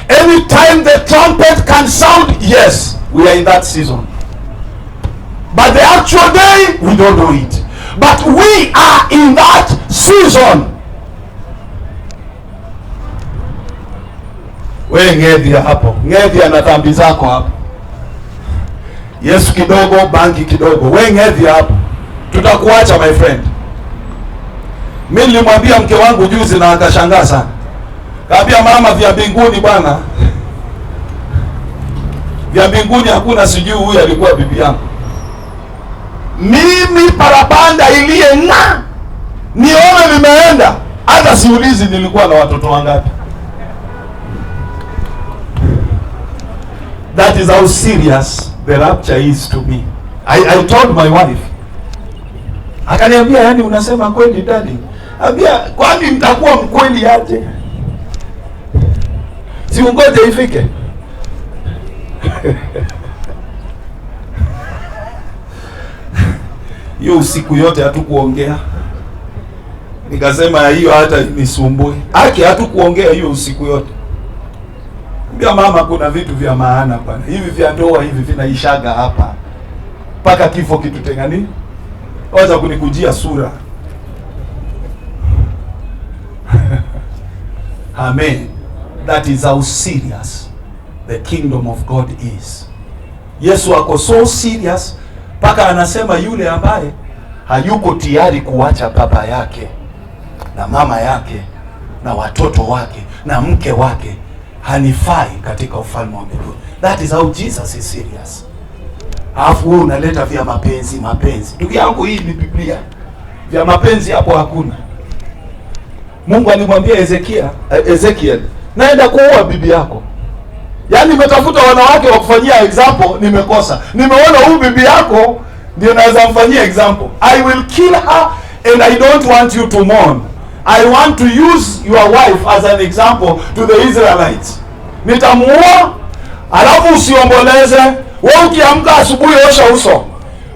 anytime the trumpet can sound? Yes, we are in that season. But the actual day, we don't know it. But we are in that season. We ngedhia hapo. Ngedhia na dhambi zako hapo. Yesu kidogo, banki kidogo. We ngedhia hapo. Tutakuacha my friend. Mimi nilimwambia mke wangu juzi na akashangaa sana. Kaambia mama, vya mbinguni bwana. Vya mbinguni hakuna, sijui huyu alikuwa bibi yangu. Mimi parapanda iliye nione nimeenda, hata siulizi nilikuwa na watoto wangapi. That is how serious the rapture is to me. I told my wife. Akaniambia, yani unasema kweli daddy? Ambia, kwani mtakuwa mkweli aje? Si ungoje ifike. Hiyo usiku yote hatukuongea. Nikasema hiyo hata nisumbue. Hatukuongea hiyo usiku yote. Mbia mama, kuna vitu vya maana bwana. Hivi vya ndoa hivi vinaishaga hapa. Paka kifo kitutengani. Wacha kunikujia sura. Amen. That is how serious the kingdom of God is. Yesu ako so serious paka anasema yule ambaye hayuko tayari kuacha baba yake na mama yake na watoto wake na mke wake hanifai katika ufalme wa mbinguni. That is how Jesus is serious. Alafu wewe unaleta vya mapenzi. Ndugu yangu, hii ni Biblia. Vya mapenzi hapo hakuna. Mungu alimwambia Ezekiel, naenda kuoa bibi yako. Yaani nimetafuta wanawake wa kufanyia example, nimekosa. Nimeona huyu bibi yako ndio naweza mfanyia example. I will kill her and I don't want you to mourn. I want to use your wife as an example to the Israelites. Nitamuoa, alafu usiomboleze. Wewe ukiamka asubuhi osha uso.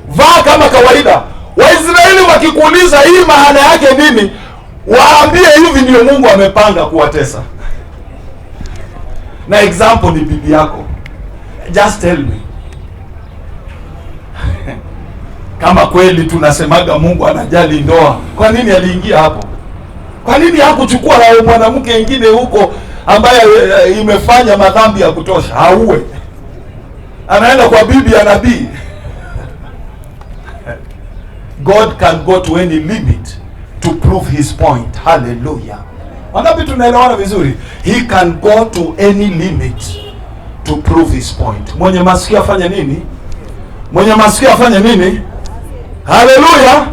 Vaa kama kawaida. Waisraeli wakikuuliza hii maana yake nini, waambie hivi ndio Mungu amepanga kuwatesa. Na example ni bibi yako. Just tell me. Kama kweli tunasemaga Mungu anajali ndoa, kwa nini aliingia hapo? Kwa nini hakuchukua mwanamke mwingine huko ambaye imefanya madhambi ya kutosha auwe? Anaenda kwa bibi ya nabii. God can go to any limit to prove his point. Hallelujah. Wangapi tunaelewana vizuri? He can go to any limit to prove his point. Mwenye masikio afanye nini? Mwenye masikio afanye nini? Hallelujah.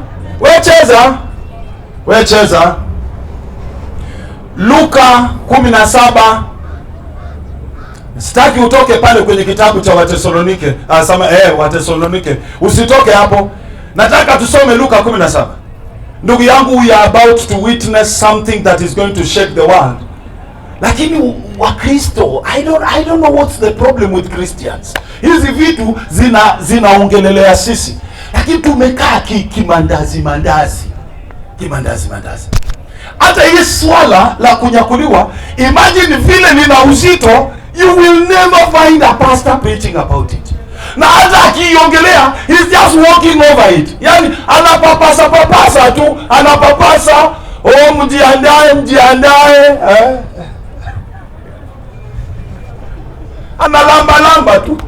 Wewe cheza. Luka 17. Sitaki utoke pale kwenye kitabu cha Watesalonike. Watesalonike. Usitoke hapo. Nataka tusome Luka 17. Ndugu yangu, we are about to witness something that is going to shake the world. Lakini Wakristo, I don't know what's the problem with Christians. Hizi vitu zinaongelelea sisi. Lakini tumekaa kimandazi. Hata hii swala la kunyakuliwa, imagine vile lina uzito, you will never find a pastor preaching about it. Na hata akiongelea, he's just walking over it. Yani anapapasa tu, mjiandae. Analamba tu.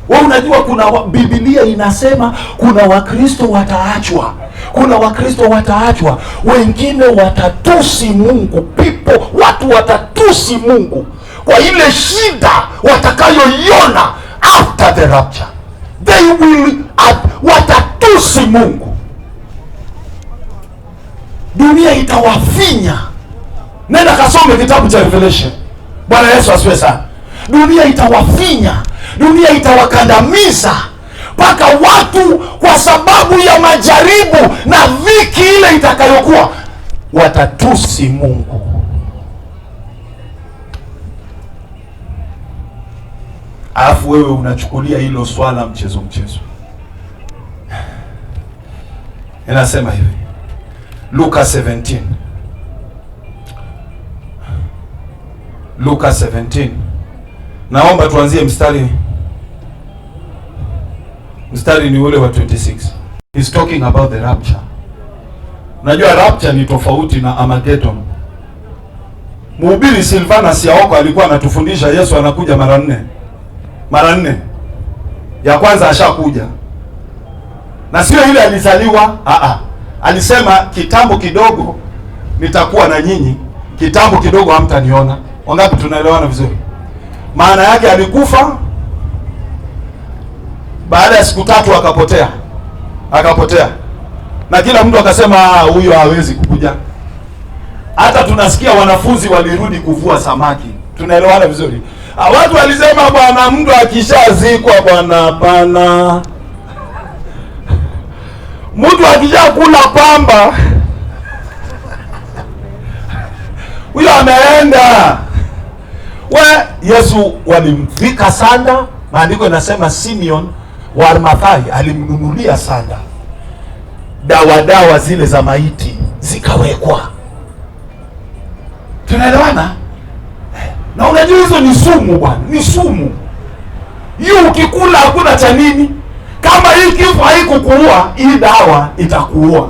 Wewe unajua kuna Biblia inasema kuna Wakristo wataachwa. Wengine watatusi Mungu. Watu watatusi Mungu kwa ile shida watakayoiona after the rapture. They will watatusi Mungu. Dunia itawafinya. Nenda kasome kitabu cha Revelation. Bwana Yesu asifiwe sana. Dunia itawafinya. Dunia itawakandamiza mpaka watu, kwa sababu ya majaribu na dhiki ile itakayokuwa, watatusi Mungu. Alafu wewe unachukulia hilo swala mchezo. Inasema hivi, Luka 17. Luka 17. Naomba tuanzie mstari ni ule wa 26. He's talking about the rapture. Unajua rapture ni tofauti na Armageddon. Mhubiri Silvanus Yaoko alikuwa anatufundisha Yesu anakuja mara 4. Ya kwanza ashakuja. Na sio ile alizaliwa, alisema kitambo kidogo nitakuwa na nyinyi, kitambo kidogo hamtaniona. Wangapi tunaelewana vizuri? Maana yake alikufa, baada ya siku 3 akapotea. Na kila mtu akasema huyo hawezi kukuja. Hata tunasikia wanafunzi walirudi kuvua samaki. Tunaelewana vizuri? Watu walisema bwana, mtu akishazikwa bwana, hapana. Mtu akishakula pamba huyo ameenda. Yesu walimvika sanda. Maandiko yanasema Simeon wa Arimathai alimnunulia sanda. Dawa zile za maiti zikawekwa. Tunaelewana? Na unajua hizo ni sumu bwana, ni sumu. Hiyo ukikula hakuna cha nini. Kama hii kifo haikukuua, hii dawa itakuua.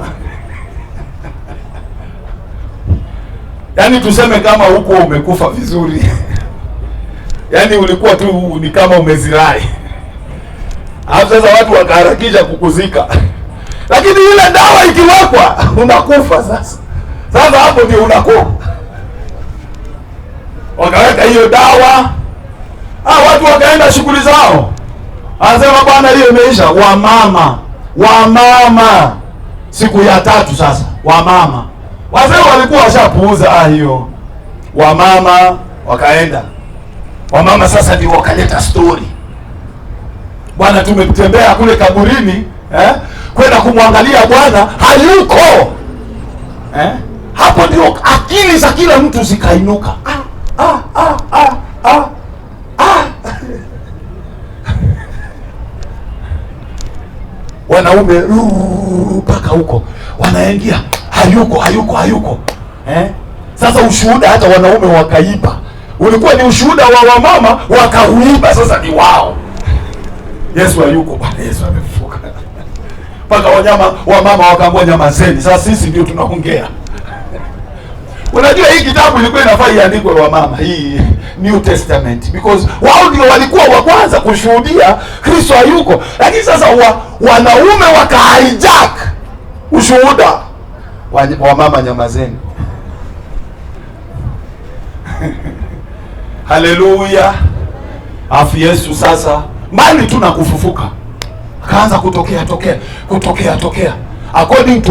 Yaani tuseme kama huko umekufa vizuri. Yaani ulikuwa tu ni kama umezirai. Hapo sasa watu wakaharakisha kukuzika. Lakini ile dawa ikiwekwa unakufa sasa. Sasa hapo ndio unakufa. Wakaweka hiyo dawa. Watu wakaenda shughuli zao. Anasema bwana, hiyo imeisha. Wamama. Siku ya 3 sasa. Wamama. Wazee walikuwa washapuuza hiyo. Wamama wakaenda. Wamama sasa ndio wakaleta story. Bwana, tumetembea kule kaburini, kwenda kumwangalia bwana, hayuko. Hapo ndio akili za kila mtu zikainuka. wanaume mpaka huko wanaingia, hayuko. Sasa ushuhuda hata wanaume wakaiba, ulikuwa ni ushuhuda wa wamama wakauiba, sasa ni wao. Yesu hayuko, Bwana Yesu amefufuka. Mpaka wamama wakaambia nyamazeni, sasa sisi ndio tunaongea. Unajua hii kitabu ilikuwa inafaa iandikwe wamama, hii New Testament, because wao ndio walikuwa wa kwanza kushuhudia Kristo hayuko. Lakini sasa wanaume waka-hijack ushuhuda wa mama, nyamazeni. Haleluya. Afu Yesu sasa mbali tu na kufufuka akaanza kutokea according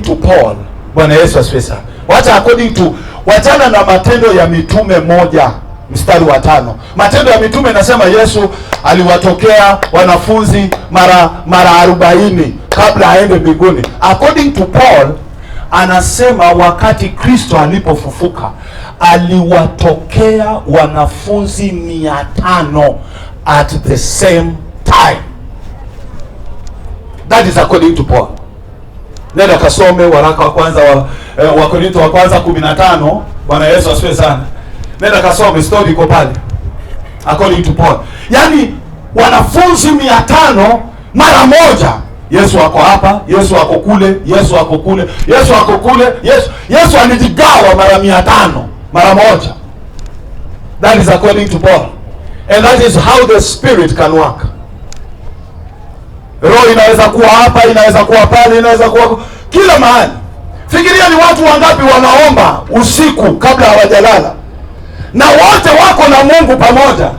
to Paul. Bwana Yesu asifiwe sana. Wachana na Matendo ya Mitume 1 mstari wa 5. Matendo ya Mitume inasema Yesu aliwatokea wanafunzi mara 40 kabla aende mbinguni. According to Paul anasema wakati Kristo alipofufuka aliwatokea wanafunzi 500 at the same time. That is according to Paul. Nenda kasome waraka wa kwanza wa Korinto wa kwanza 15. Bwana Yesu asifiwe sana. Nenda kasome, story iko pale. According to Paul. Yaani wanafunzi 500 mara moja. Yesu ako hapa, Yesu ako kule, Yesu ako kule, Yesu ako kule. Yesu alijigawa mara 500 mara moja. That is according to Paul. And that is how the Spirit can work. Roho inaweza kuwa hapa, inaweza kuwa pale, inaweza kuwa kila mahali. Fikiria ni watu wangapi wanaomba usiku kabla hawajalala, na wote wako na Mungu pamoja.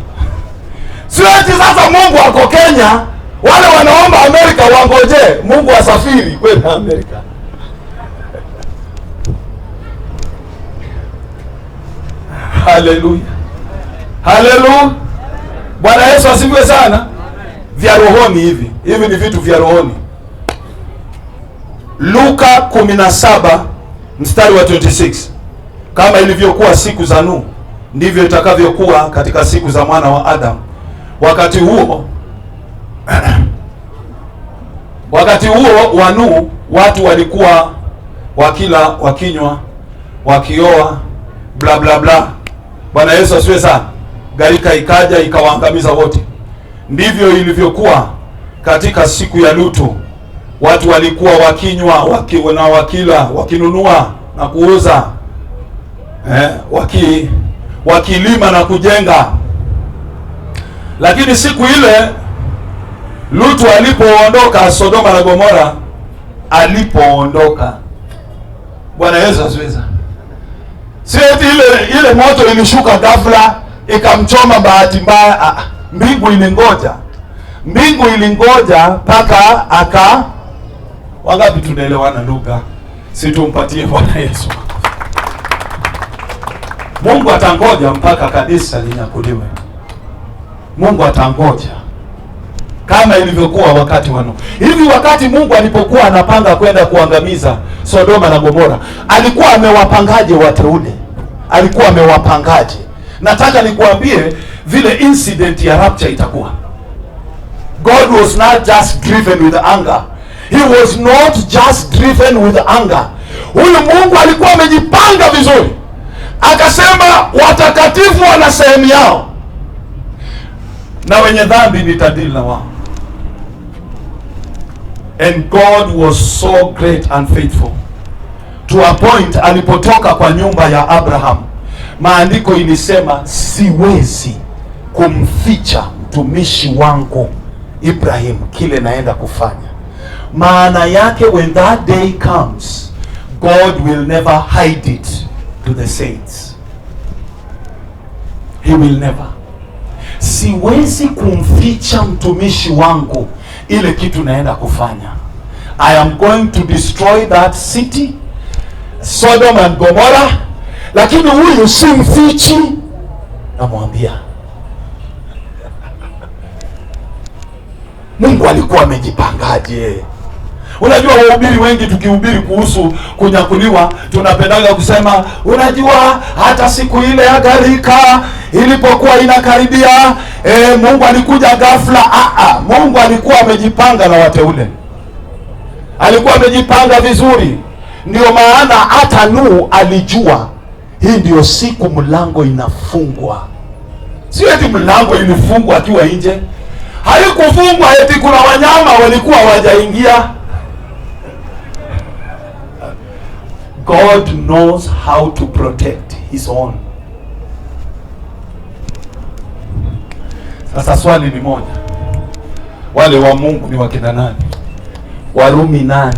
Sio eti sasa Mungu ako Kenya, wale wanaomba Amerika wangoje Mungu asafiri kwenda Amerika. Haleluya. Haleluya. Bwana Yesu asifiwe sana. Vya rohoni hivi ni vitu vya rohoni. Luka 17 mstari wa 26. Kama ilivyokuwa siku za Nuhu, ndivyo itakavyokuwa katika siku za mwana wa Adamu. Wakati huo wa Nuhu watu walikuwa wakila, wakinywa, wakioa, bla bla bla. Bwana Yesu asifiwe sana. Gharika ikaja ikawaangamiza wote. Ndivyo ilivyokuwa katika siku ya Lutu. Watu walikuwa wakinywa, wakila, wakinunua na kuuza, wakilima na kujenga. Lakini siku ile Lutu alipoondoka, Sodoma na Gomora alipoondoka, Bwana Yesu asifiwe. Si eti ile moto ilishuka ghafla ikamchoma bahati mbaya. Mbingu ilingoja mpaka wangapi tunaelewana lugha? Si tumpatie Bwana Yesu. Mungu atangoja mpaka kanisa linyakuliwe. Mungu atangoja kama ilivyokuwa wakati wa Nuhu. Hivi wakati Mungu alipokuwa anapanga kwenda kuangamiza Sodoma na Gomora, alikuwa amewapangaje wateule? Alikuwa amewapangaje? Nataka nikuambie vile incident ya rapture itakuwa. God was not just driven with anger. He was not just driven with anger. Huyu Mungu alikuwa amejipanga vizuri. Akasema watakatifu wana sehemu yao, na wenye dhambi nitadili na wao. And God was so great and faithful to a point, alipotoka kwa nyumba ya Abraham, maandiko ilisema siwezi kumficha mtumishi wangu Ibrahim kile naenda kufanya. Maana yake when that day comes, God will never hide it to the saints. He will never. Siwezi kumficha mtumishi wangu ile kitu naenda kufanya. I am going to destroy that city, Sodom and Gomorrah. Lakini huyu si mfichi, namwambia. Mungu alikuwa amejipangaje? Unajua wahubiri wengi tukihubiri kuhusu kunyakuliwa tunapendaga kusema, unajua hata siku ile ya gharika ilipokuwa inakaribia, Mungu alikuja ghafla. Mungu alikuwa amejipanga na wateule, alikuwa amejipanga vizuri. Ndio maana hata Nuhu alijua hii ndio siku mlango inafungwa. Sio eti mlango ilifungwa akiwa nje, haikufungwa eti kuna wanyama walikuwa hawajaingia. God knows how to protect his own. Sasa swali ni moja, wale wa Mungu ni wakina nani? Warumi 8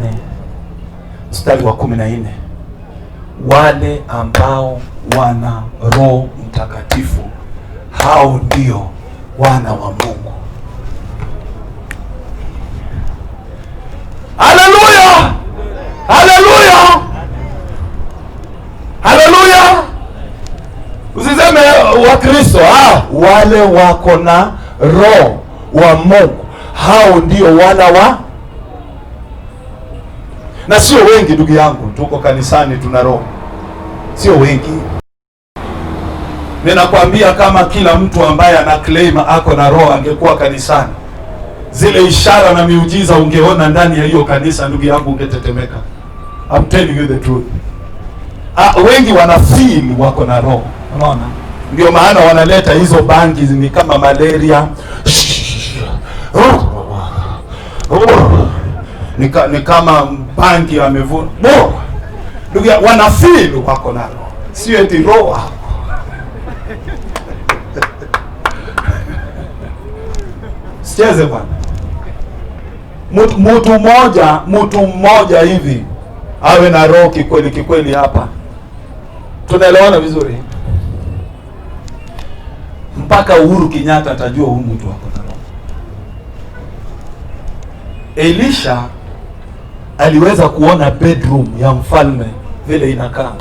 mstari wa 14, wale ambao wana Roho Mtakatifu hao ndio wana wa Mungu. Haleluya! Haleluya! Haleluya! Usiseme wa Kristo, wale wako na Roho wa Mungu hao ndio wana wa, na sio wengi ndugu yangu, tuko kanisani tuna roho, sio wengi. Ninakwambia kama kila mtu ambaye ana claim ako na roho angekuwa kanisani, zile ishara na miujiza ungeona ndani ya hiyo kanisa, ndugu yangu, ungetetemeka. I'm telling you the truth. Wengi wana feel wako na roho, unaona? Ndio maana wanaleta hizo bangi ni kama malaria. Ni kama bangi amevuna. Ndugu yangu, wana feel wako na roho, sio eti roho. Sicheze bwana. Mtu mmoja hivi awe na roho kikweli hapa. Tunaelewana vizuri? Mpaka Uhuru Kenyatta atajua huyu mtu wako na roho. Elisha aliweza kuona bedroom ya mfalme vile inakaa.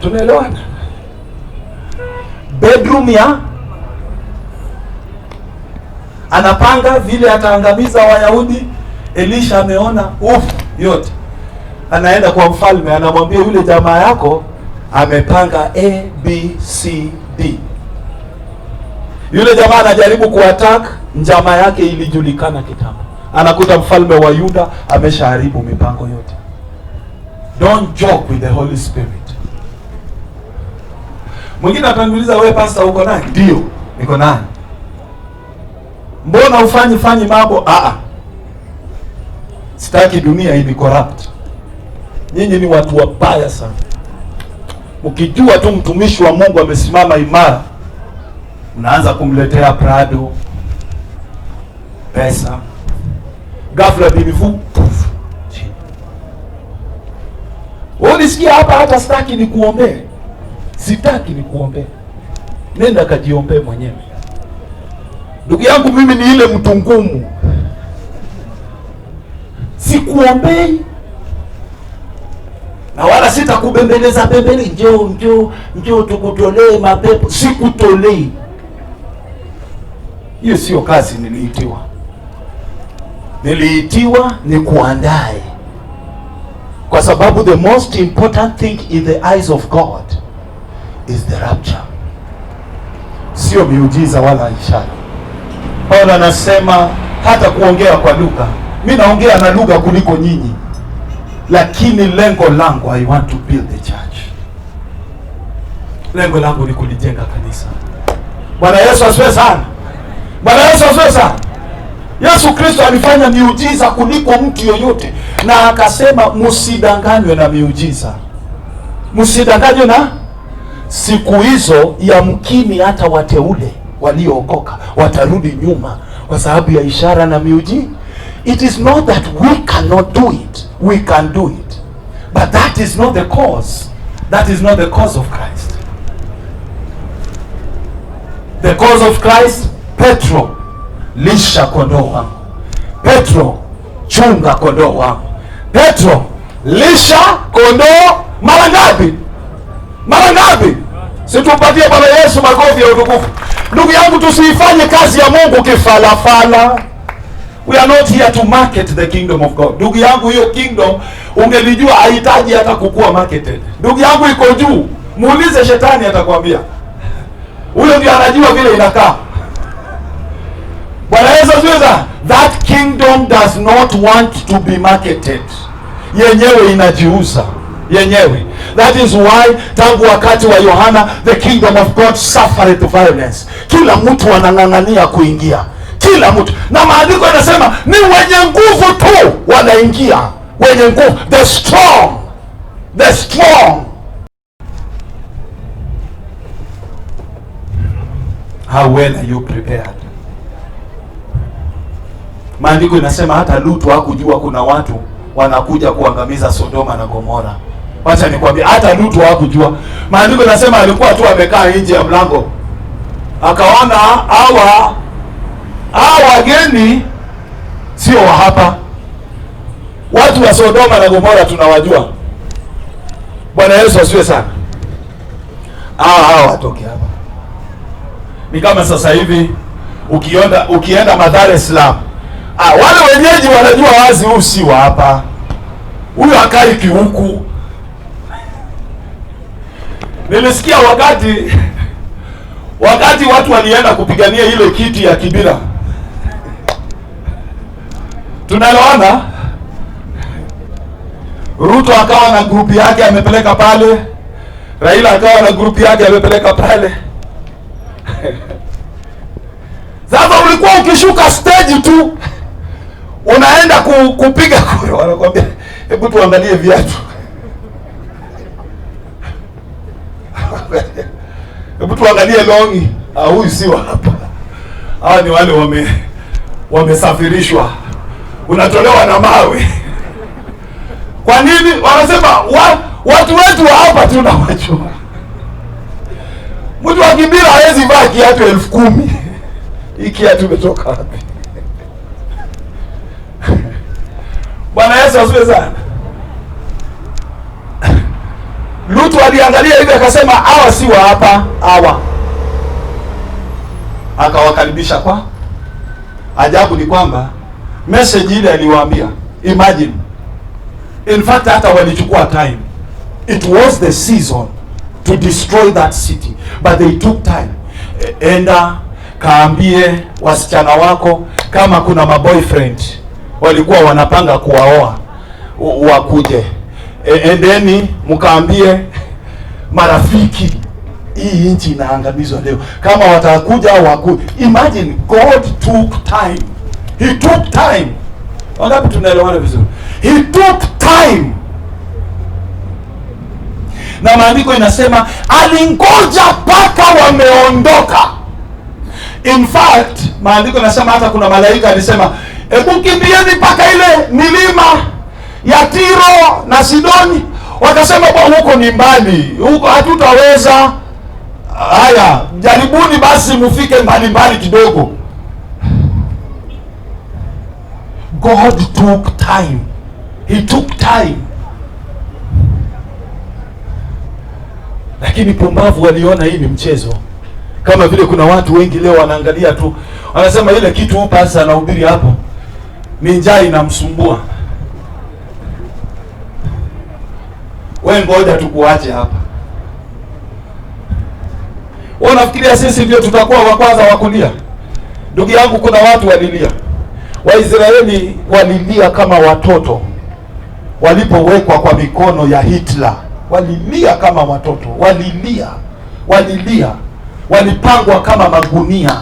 Tunaelewana? Bedroom ya anapanga vile ataangamiza Wayahudi. Elisha ameona yote. Anaenda kwa mfalme, anamwambia yule jamaa yako amepanga ABCD. Yule jamaa anajaribu kuattack, njama yake ilijulikana kitambo. Anakuta mfalme wa Yuda ameshaharibu mipango yote. Don't joke with the Holy Spirit. Mwingine ataniuliza, wewe pastor uko naye? Ndio, niko naye. Mbona ufanyi mambo? Sitaki dunia hii ni corrupt. Nyinyi ni watu wabaya sana. Ukijua tu mtumishi wa Mungu amesimama imara, unaanza kumletea Prado, pesa, ghafla binifu. Unisikia hapa, hata sitaki nikuombee. Sitaki nikuombee. Nenda kajiombee mwenyewe. Ndugu yangu, mimi ni ile mtu ngumu. Sikuombei na wala sitakubembeleza njoo tukutolee mapepo. Sikutolei. Hiyo sio kazi niliitiwa. Niliitiwa ni kuandae, kwa sababu the most important thing in the eyes of God is the rapture, sio miujiza wala ishara. Paulo anasema hata kuongea kwa lugha, mimi naongea na lugha kuliko nyinyi, lakini lengo langu, I want to build the church. Lengo langu ni kulijenga kanisa. Bwana Yesu asifiwe sana. Bwana Yesu asifiwe sana. Yesu Kristo alifanya miujiza kuliko mtu yoyote, na akasema msidanganywe na miujiza. Msidanganywe na siku hizo, yamkini hata wateule waliookoka watarudi nyuma kwa sababu ya ishara na miujiza. It is not that we cannot do it. We can do it. But that is not the cause. That is not the cause of Christ. The cause of Christ, Petro, lisha kondoo wangu. Petro, chunga kondoo wangu. Petro, lisha kondoo mara ngapi? Mara ngapi? Situmpatie Bwana Yesu makofi ya utukufu. Ndugu yangu, tusiifanye kazi ya Mungu kifalafala. We are not here to market the kingdom of God. Ndugu yangu, hiyo kingdom ungelijua hahitaji hata kukua marketed. Ndugu yangu, iko juu. Muulize shetani, atakwambia. Huyo ndiye anajua vile inakaa. Bwana Yesu asifiwe. That kingdom does not want to be marketed. Yenyewe inajiuza yenyewe. That is why tangu wakati wa Yohana, the kingdom of God suffered violence. Kila mtu anang'ang'ania kuingia, kila mtu. Na maandiko yanasema ni wenye nguvu tu wanaingia, wenye nguvu, the strong, the strong. How well are you prepared? Maandiko inasema hata Lutu hakujua kuna watu wanakuja kuangamiza Sodoma na Gomora. Wacha nikwambie, hata Lutu hakujua. Maandiko inasema alikuwa tu amekaa nje ya mlango, akaona hawa wageni sio wa hapa. Watu wa Sodoma na Gomora tunawajua. Bwana Yesu asifiwe sana. Hawa watoke hapa. Ni kama sasa hivi ukienda Dar es Salaam, wale wenyeji wanajua wazi huu si wa hapa, huyu akai kihuku. Nilisikia wakati watu walienda kupigania ile kiti ya Kibira, tunaelewana, Ruto akawa na grupi yake amepeleka pale, Raila akawa na grupi yake amepeleka pale. Sasa ulikuwa ukishuka stage tu unaenda kupiga kura, wanakuambia hebu tuangalie viatu, hebu tuangalie longi. Huyu si wa hapa, hawa ni wale wamesafirishwa, unatolewa na mawe. Kwa nini? Wanasema watu wetu wa hapa tunawajua. Mtu wa Kibira hawezi vaa kiatu 10,000. Hii kiatu imetoka wapi? Bwana Yesu asifiwe sana. Lutu aliangalia hivi akasema hawa si wa hapa, hawa. Akawakaribisha kwa. Ajabu ni kwamba message ile aliwaambia, imagine. In fact hata walichukua time. It was the season to destroy that city, but they took time. Enda kaambie wasichana wako kama kuna maboyfriend walikuwa wanapanga kuwaoa wakuje. Endeni mkaambie marafiki hii nchi inaangamizwa leo, kama watakuja au wakuje. Imagine, God took time. He took time. Wangapi tunaelewana vizuri? He took time. Na maandiko inasema alingoja mpaka wameondoka. In fact, maandiko inasema hata kuna malaika alisema, hebu kimbieni mpaka ile milima ya Tiro na Sidoni. Wakasema kwa huko ni mbali, huko hatutaweza. Haya, jaribuni basi mufike mbali kidogo. God took time. He took time. Lakini pumbavu waliona hii ni mchezo. Kama vile kuna watu wengi leo wanaangalia tu, wanasema ile kitu huu pasa anahubiri hapo ni njaa inamsumbua. Wewe ngoja tukuache hapa. Unafikiria sisi ndio tutakuwa wa kwanza wa kulia? Ndugu yangu, kuna watu walilia. Waisraeli walilia kama watoto walipowekwa kwa mikono ya Hitler. Walilia kama watoto, walilia, walipangwa kama magunia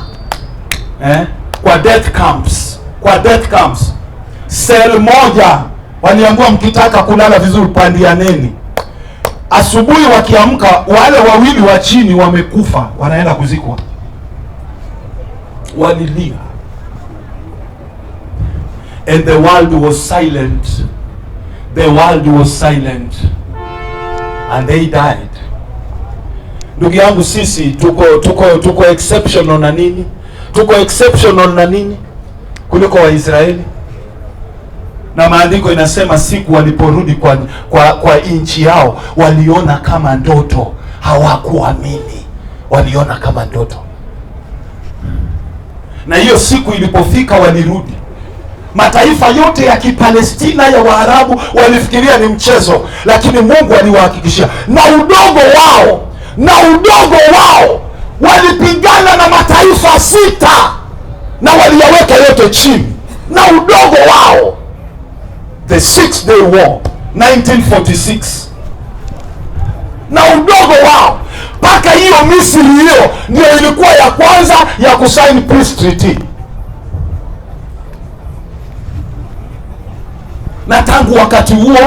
kwa death camps, Sel moja waliambiwa mkitaka kulala vizuri pandianeni. Asubuhi wakiamka wale wawili wa chini wamekufa, wanaenda kuzikwa. Walilia. And the world was silent. The world was silent. And they died. Ndugu yangu, sisi tuko exceptional na nini? Tuko exceptional na nini kuliko Waisraeli? Na maandiko inasema siku waliporudi kwa nchi yao waliona kama ndoto, hawakuamini. Waliona kama ndoto. Na hiyo siku ilipofika walirudi. Mataifa yote ya Kipalestina, ya Waarabu walifikiria ni mchezo, lakini Mungu aliwahakikishia. Na udogo wao walipigana na mataifa 6 na waliyaweka yote chini. Na udogo wao, the 6th Day War 1946, na udogo wao mpaka hiyo Misri hiyo ndio ilikuwa ya kwanza ya kusign peace treaty. Na tangu wakati huo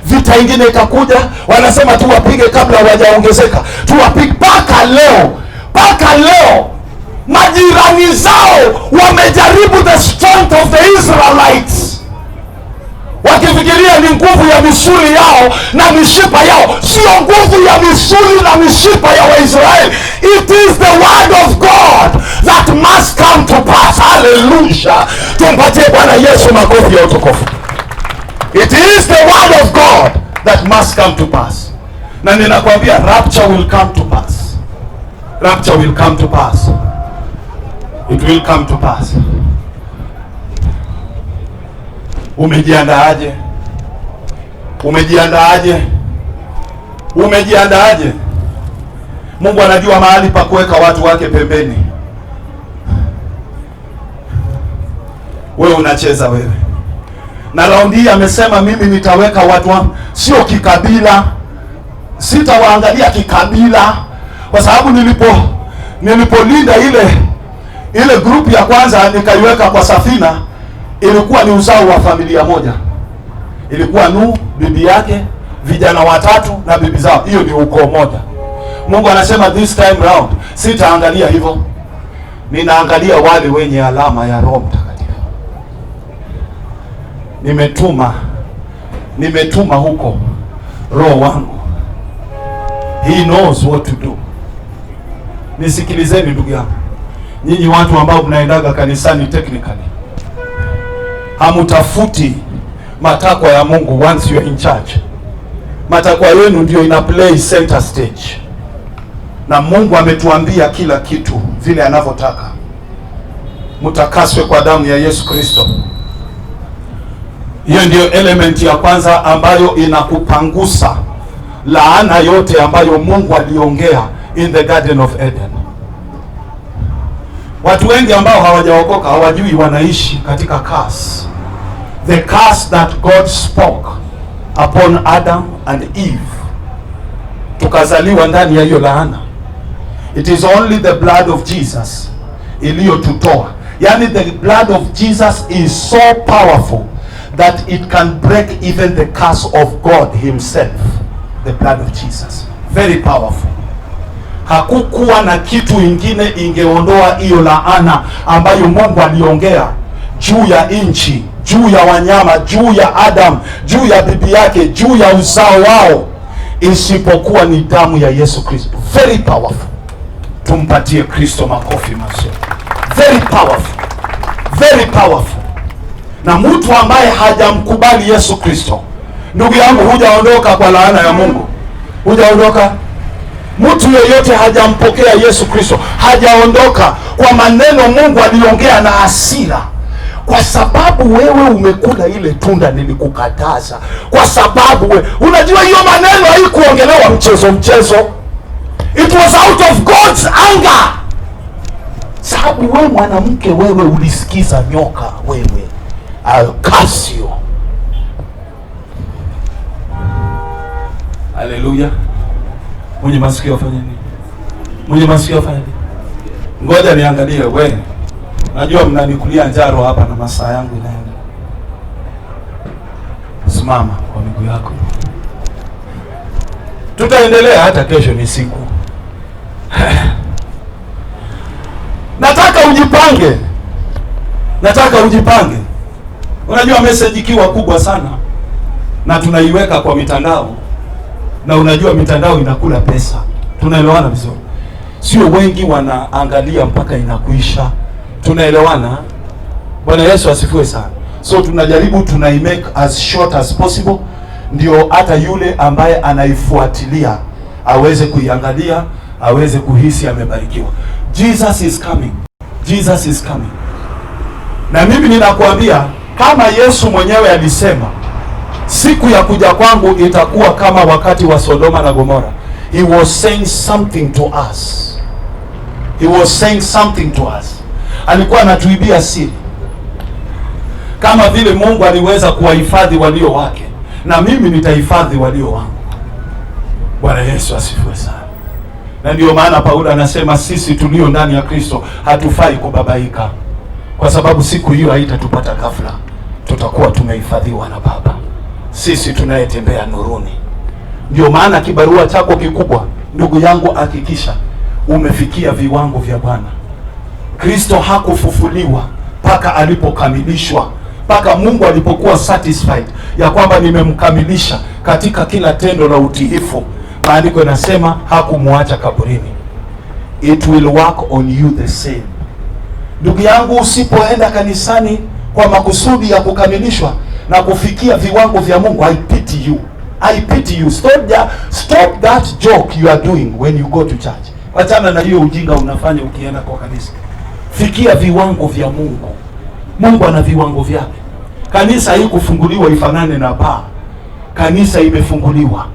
vita ingine ikakuja, wanasema tuwapige kabla hawajaongezeka, tuwapige mpaka leo majirani zao wamejaribu the strength of the Israelites, wakifikiria ni nguvu ya misuli yao na mishipa yao. Sio nguvu ya misuli na mishipa ya Waisraeli. It is the word of God that must come to pass. Hallelujah. Tumpatie Bwana Yesu makofi ya utukufu. It is the word of God that must come to pass. Na ninakwambia rapture will come to pass. Rapture will come to pass. It will come to pass. Umejiandaaje? Mungu anajua mahali pa kuweka watu wake pembeni. Wewe unacheza wewe. Na raundi hii amesema mimi nitaweka watu wangu, sio kikabila. Sitawaangalia kikabila, kwa sababu nilipolinda ile group ya kwanza nikaiweka kwa safina, ilikuwa ni uzao wa familia moja. Ilikuwa Nuhu, bibi yake, vijana 3 na bibi zao. Hiyo ni ukoo moja. Mungu anasema this time round sitaangalia hivyo. Ninaangalia wale wenye alama ya Roho Mtakatifu. Nimetuma huko Roho wangu. He knows what to do. Nisikilizeni ndugu yangu. Nyinyi watu ambao mnaendaga kanisani technically, hamutafuti matakwa ya Mungu once you are in charge. Matakwa yenu ndio ina play center stage. Na Mungu ametuambia kila kitu vile anavyotaka. Mtakaswe kwa damu ya Yesu Kristo. Hiyo ndio element ya kwanza ambayo inakupangusa laana yote ambayo Mungu aliongea in the Garden of Eden. Watu wengi ambao hawajaokoka hawajui wanaishi katika curse. The curse that God spoke upon Adam and Eve. Tukazaliwa ndani ya hiyo laana. It is only the blood of Jesus iliyotutoa. Yani the blood of Jesus is so powerful that it can break even the curse of God himself. The blood of Jesus. Very powerful. Hakukuwa na kitu ingine ingeondoa hiyo laana ambayo Mungu aliongea juu ya nchi, juu ya wanyama, juu ya Adam, juu ya bibi yake, juu ya uzao wao, isipokuwa ni damu ya Yesu Kristo. Very powerful. Tumpatie Kristo makofi mazuri. Very powerful. Very powerful. Na mtu ambaye hajamkubali Yesu Kristo, ndugu yangu, hujaondoka kwa laana ya Mungu. Hujaondoka. Mtu yeyote hajampokea Yesu Kristo hajaondoka kwa maneno Mungu aliongea na hasira. Kwa sababu wewe umekula ile tunda nilikukataza. Kwa sababu wewe, unajua hiyo maneno haikuongelewa mchezo. It was out of God's anger. Sababu wewe mwanamke, wewe ulisikiza nyoka, wewe Alkasio. Haleluya. Mwenye masikio afanye nini? Mwenye masikio afanye nini? Ngoja niangalie wewe. Najua mnanikulia njaro hapa na masaa yangu inaenda. Simama kwa miguu yako. Tutaendelea hata kesho, ni siku. Nataka ujipange. Unajua message ikiwa kubwa sana na tunaiweka kwa mitandao, na unajua mitandao inakula pesa. Tunaelewana vizuri? Sio wengi wanaangalia mpaka inakuisha. Tunaelewana? Bwana Yesu asifiwe sana. So tunajaribu make as short as possible, ndio hata yule ambaye anaifuatilia aweze kuiangalia, aweze kuhisi amebarikiwa. Jesus is coming. Jesus is coming. Na mimi ninakuambia Kama Yesu mwenyewe alisema siku ya kuja kwangu itakuwa kama wakati wa Sodoma na Gomora, he was saying something to us. He was saying something to us. Alikuwa anatuibia siri. Kama vile Mungu aliweza kuwahifadhi walio wake, na mimi nitahifadhi walio wangu. Bwana Yesu asifiwe sana. Na ndio maana Paulo anasema sisi tulio ndani ya Kristo hatufai kubabaika, kwa sababu siku hiyo haitatupata ghafla. Tutakuwa tumehifadhiwa na Baba, sisi tunayetembea nuruni. Ndio maana kibarua chako kikubwa, ndugu yangu, hakikisha umefikia viwango vya Bwana. Kristo hakufufuliwa mpaka alipokamilishwa, mpaka Mungu alipokuwa satisfied ya kwamba nimemkamilisha katika kila tendo la utiifu. Maandiko yanasema hakumwacha kaburini. It will work on you the same. Ndugu yangu, usipoenda kanisani kwa makusudi ya kukamilishwa na kufikia viwango vya Mungu, I pity you. I pity you. Stop that joke you are doing when you go to church. Wachana na hiyo ujinga unafanya ukienda kwa kanisa. Fikia viwango vya Mungu. Mungu ana viwango vyake. Kanisa hii kufunguliwa ifanane na baa. Kanisa imefunguliwa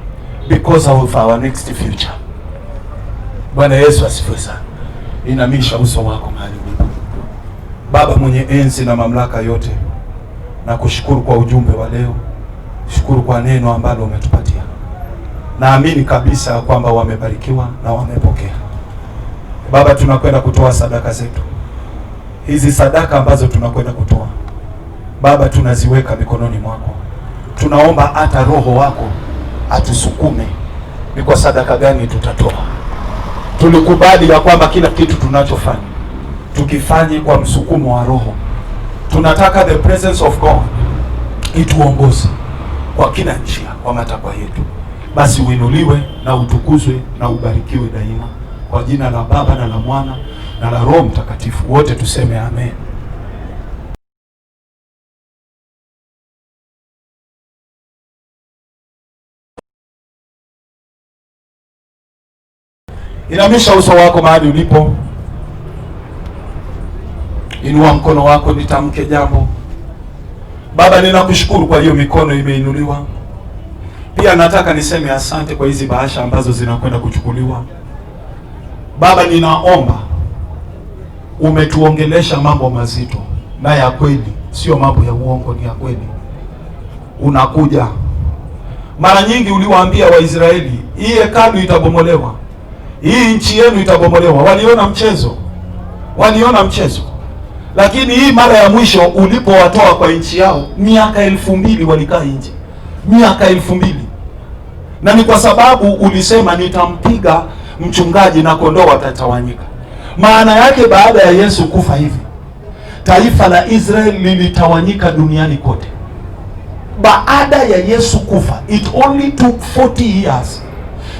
because of our next future. Bwana Yesu asifiwe sana. Inamisha uso wako mahali ulipo. Baba mwenye enzi na mamlaka yote, na kushukuru kwa ujumbe wa leo. Shukuru kwa neno ambalo umetupatia. Naamini kabisa kwamba wamebarikiwa na wamepokea. Baba, tunakwenda kutoa sadaka zetu. Hizi sadaka ambazo tunakwenda kutoa, Baba, tunaziweka mikononi mwako. Tunaomba hata Roho wako atusukume ni kwa sadaka gani tutatoa. Tulikubali ya kwamba kila kitu tunachofanya tukifanye kwa msukumo wa Roho. Tunataka the presence of God ituongoze kwa kila njia, kwa matakwa yetu. Basi uinuliwe na utukuzwe na ubarikiwe daima, kwa jina la Baba na la Mwana na la Roho Mtakatifu. Wote tuseme amen. Inamisha uso wako mahali ulipo. Inua mkono wako, nitamke jambo. Baba, ninakushukuru kwa hiyo mikono imeinuliwa. Pia nataka niseme asante kwa hizi bahasha ambazo zinakwenda kuchukuliwa. Baba, ninaomba umetuongelesha mambo mazito na ya kweli, sio mambo ya uongo, ni ya kweli. Unakuja. Mara nyingi uliwaambia Waisraeli, hii hekalu itabomolewa, hii nchi yenu itabomolewa. Waliona mchezo. Lakini hii mara ya mwisho ulipowatoa kwa nchi yao, miaka 2000 walikaa nje. Miaka 2000. Na ni kwa sababu ulisema nitampiga mchungaji na kondoo watatawanyika. Maana yake baada ya Yesu kufa hivi, taifa la Israeli lilitawanyika duniani kote. Baada ya Yesu kufa, it only took 40 years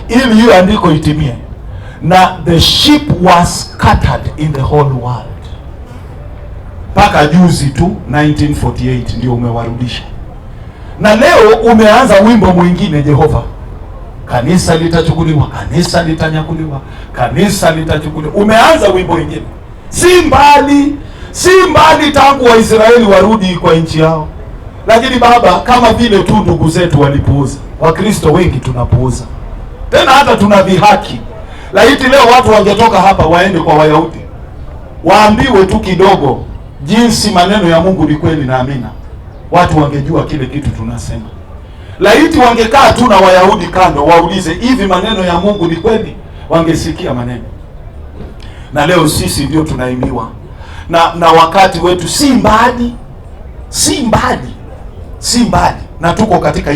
ili hiyo andiko itimie. Na the sheep was scattered in the whole world. Paka juzi tu 1948 ndio umewarudisha. Na leo umeanza wimbo mwingine, Jehova. Kanisa litachukuliwa, kanisa litanyakuliwa, kanisa litachukuliwa. Umeanza wimbo mwingine. Si mbali tangu Waisraeli warudi kwa nchi yao. Lakini Baba, kama vile tu ndugu zetu walipuuza, Wakristo wengi tunapuuza. Tena hata tunadhihaki. Laiti leo watu wangetoka hapa waende kwa Wayahudi, waambiwe tu kidogo jinsi maneno ya Mungu ni kweli na amina, watu wangejua kile kitu tunasema. Laiti wangekaa tu na Wayahudi kando, waulize hivi maneno ya Mungu ni kweli, wangesikia maneno. Na leo sisi ndio tunaimbiwa. Na wakati wetu si mbali. Na tuko katika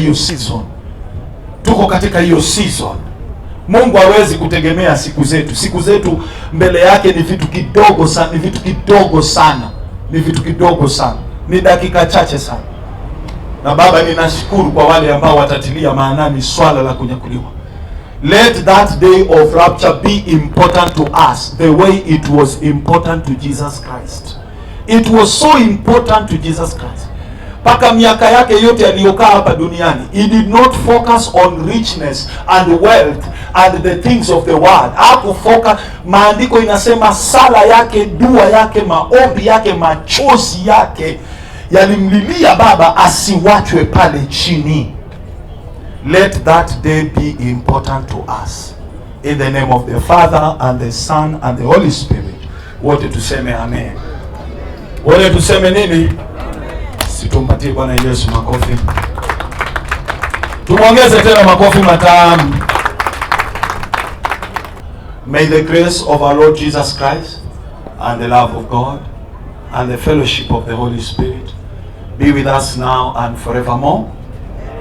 hiyo season. Mungu hawezi kutegemea siku zetu. Siku zetu mbele yake ni vitu kidogo sana. Ni dakika chache sana. Na Baba, ninashukuru kwa wale ambao watatilia maanani swala la kunyakuliwa. Let that day of rapture be important to us the way it was important to Jesus Christ. It was so important to Jesus Christ. Paka miaka yake yote aliyokaa hapa duniani, he did not focus on richness and wealth and the things of the world. Hakufocus. Maandiko inasema sala yake, dua yake, maombi yake, machozi yake yalimlilia Baba asiwachwe pale chini. Let that day be important to us. In the name of the Father and the Son and the Holy Spirit. Wote tuseme amen. Wote tuseme nini? Situmpatie Bwana Yesu makofi. Tumongeze tena makofi matamu. May the grace of our Lord Jesus Christ and the love of God and the fellowship of the Holy Spirit be with us now and forevermore.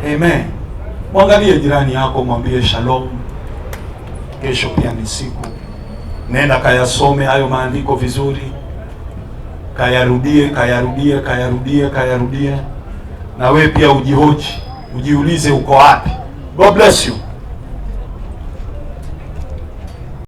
Amen. Mwangalie jirani yako, mwambie shalom. Kesho pia ni siku. Nenda kayasome hayo maandiko vizuri. Kayarudie. Na wewe pia ujihoji, ujiulize uko wapi. God bless you.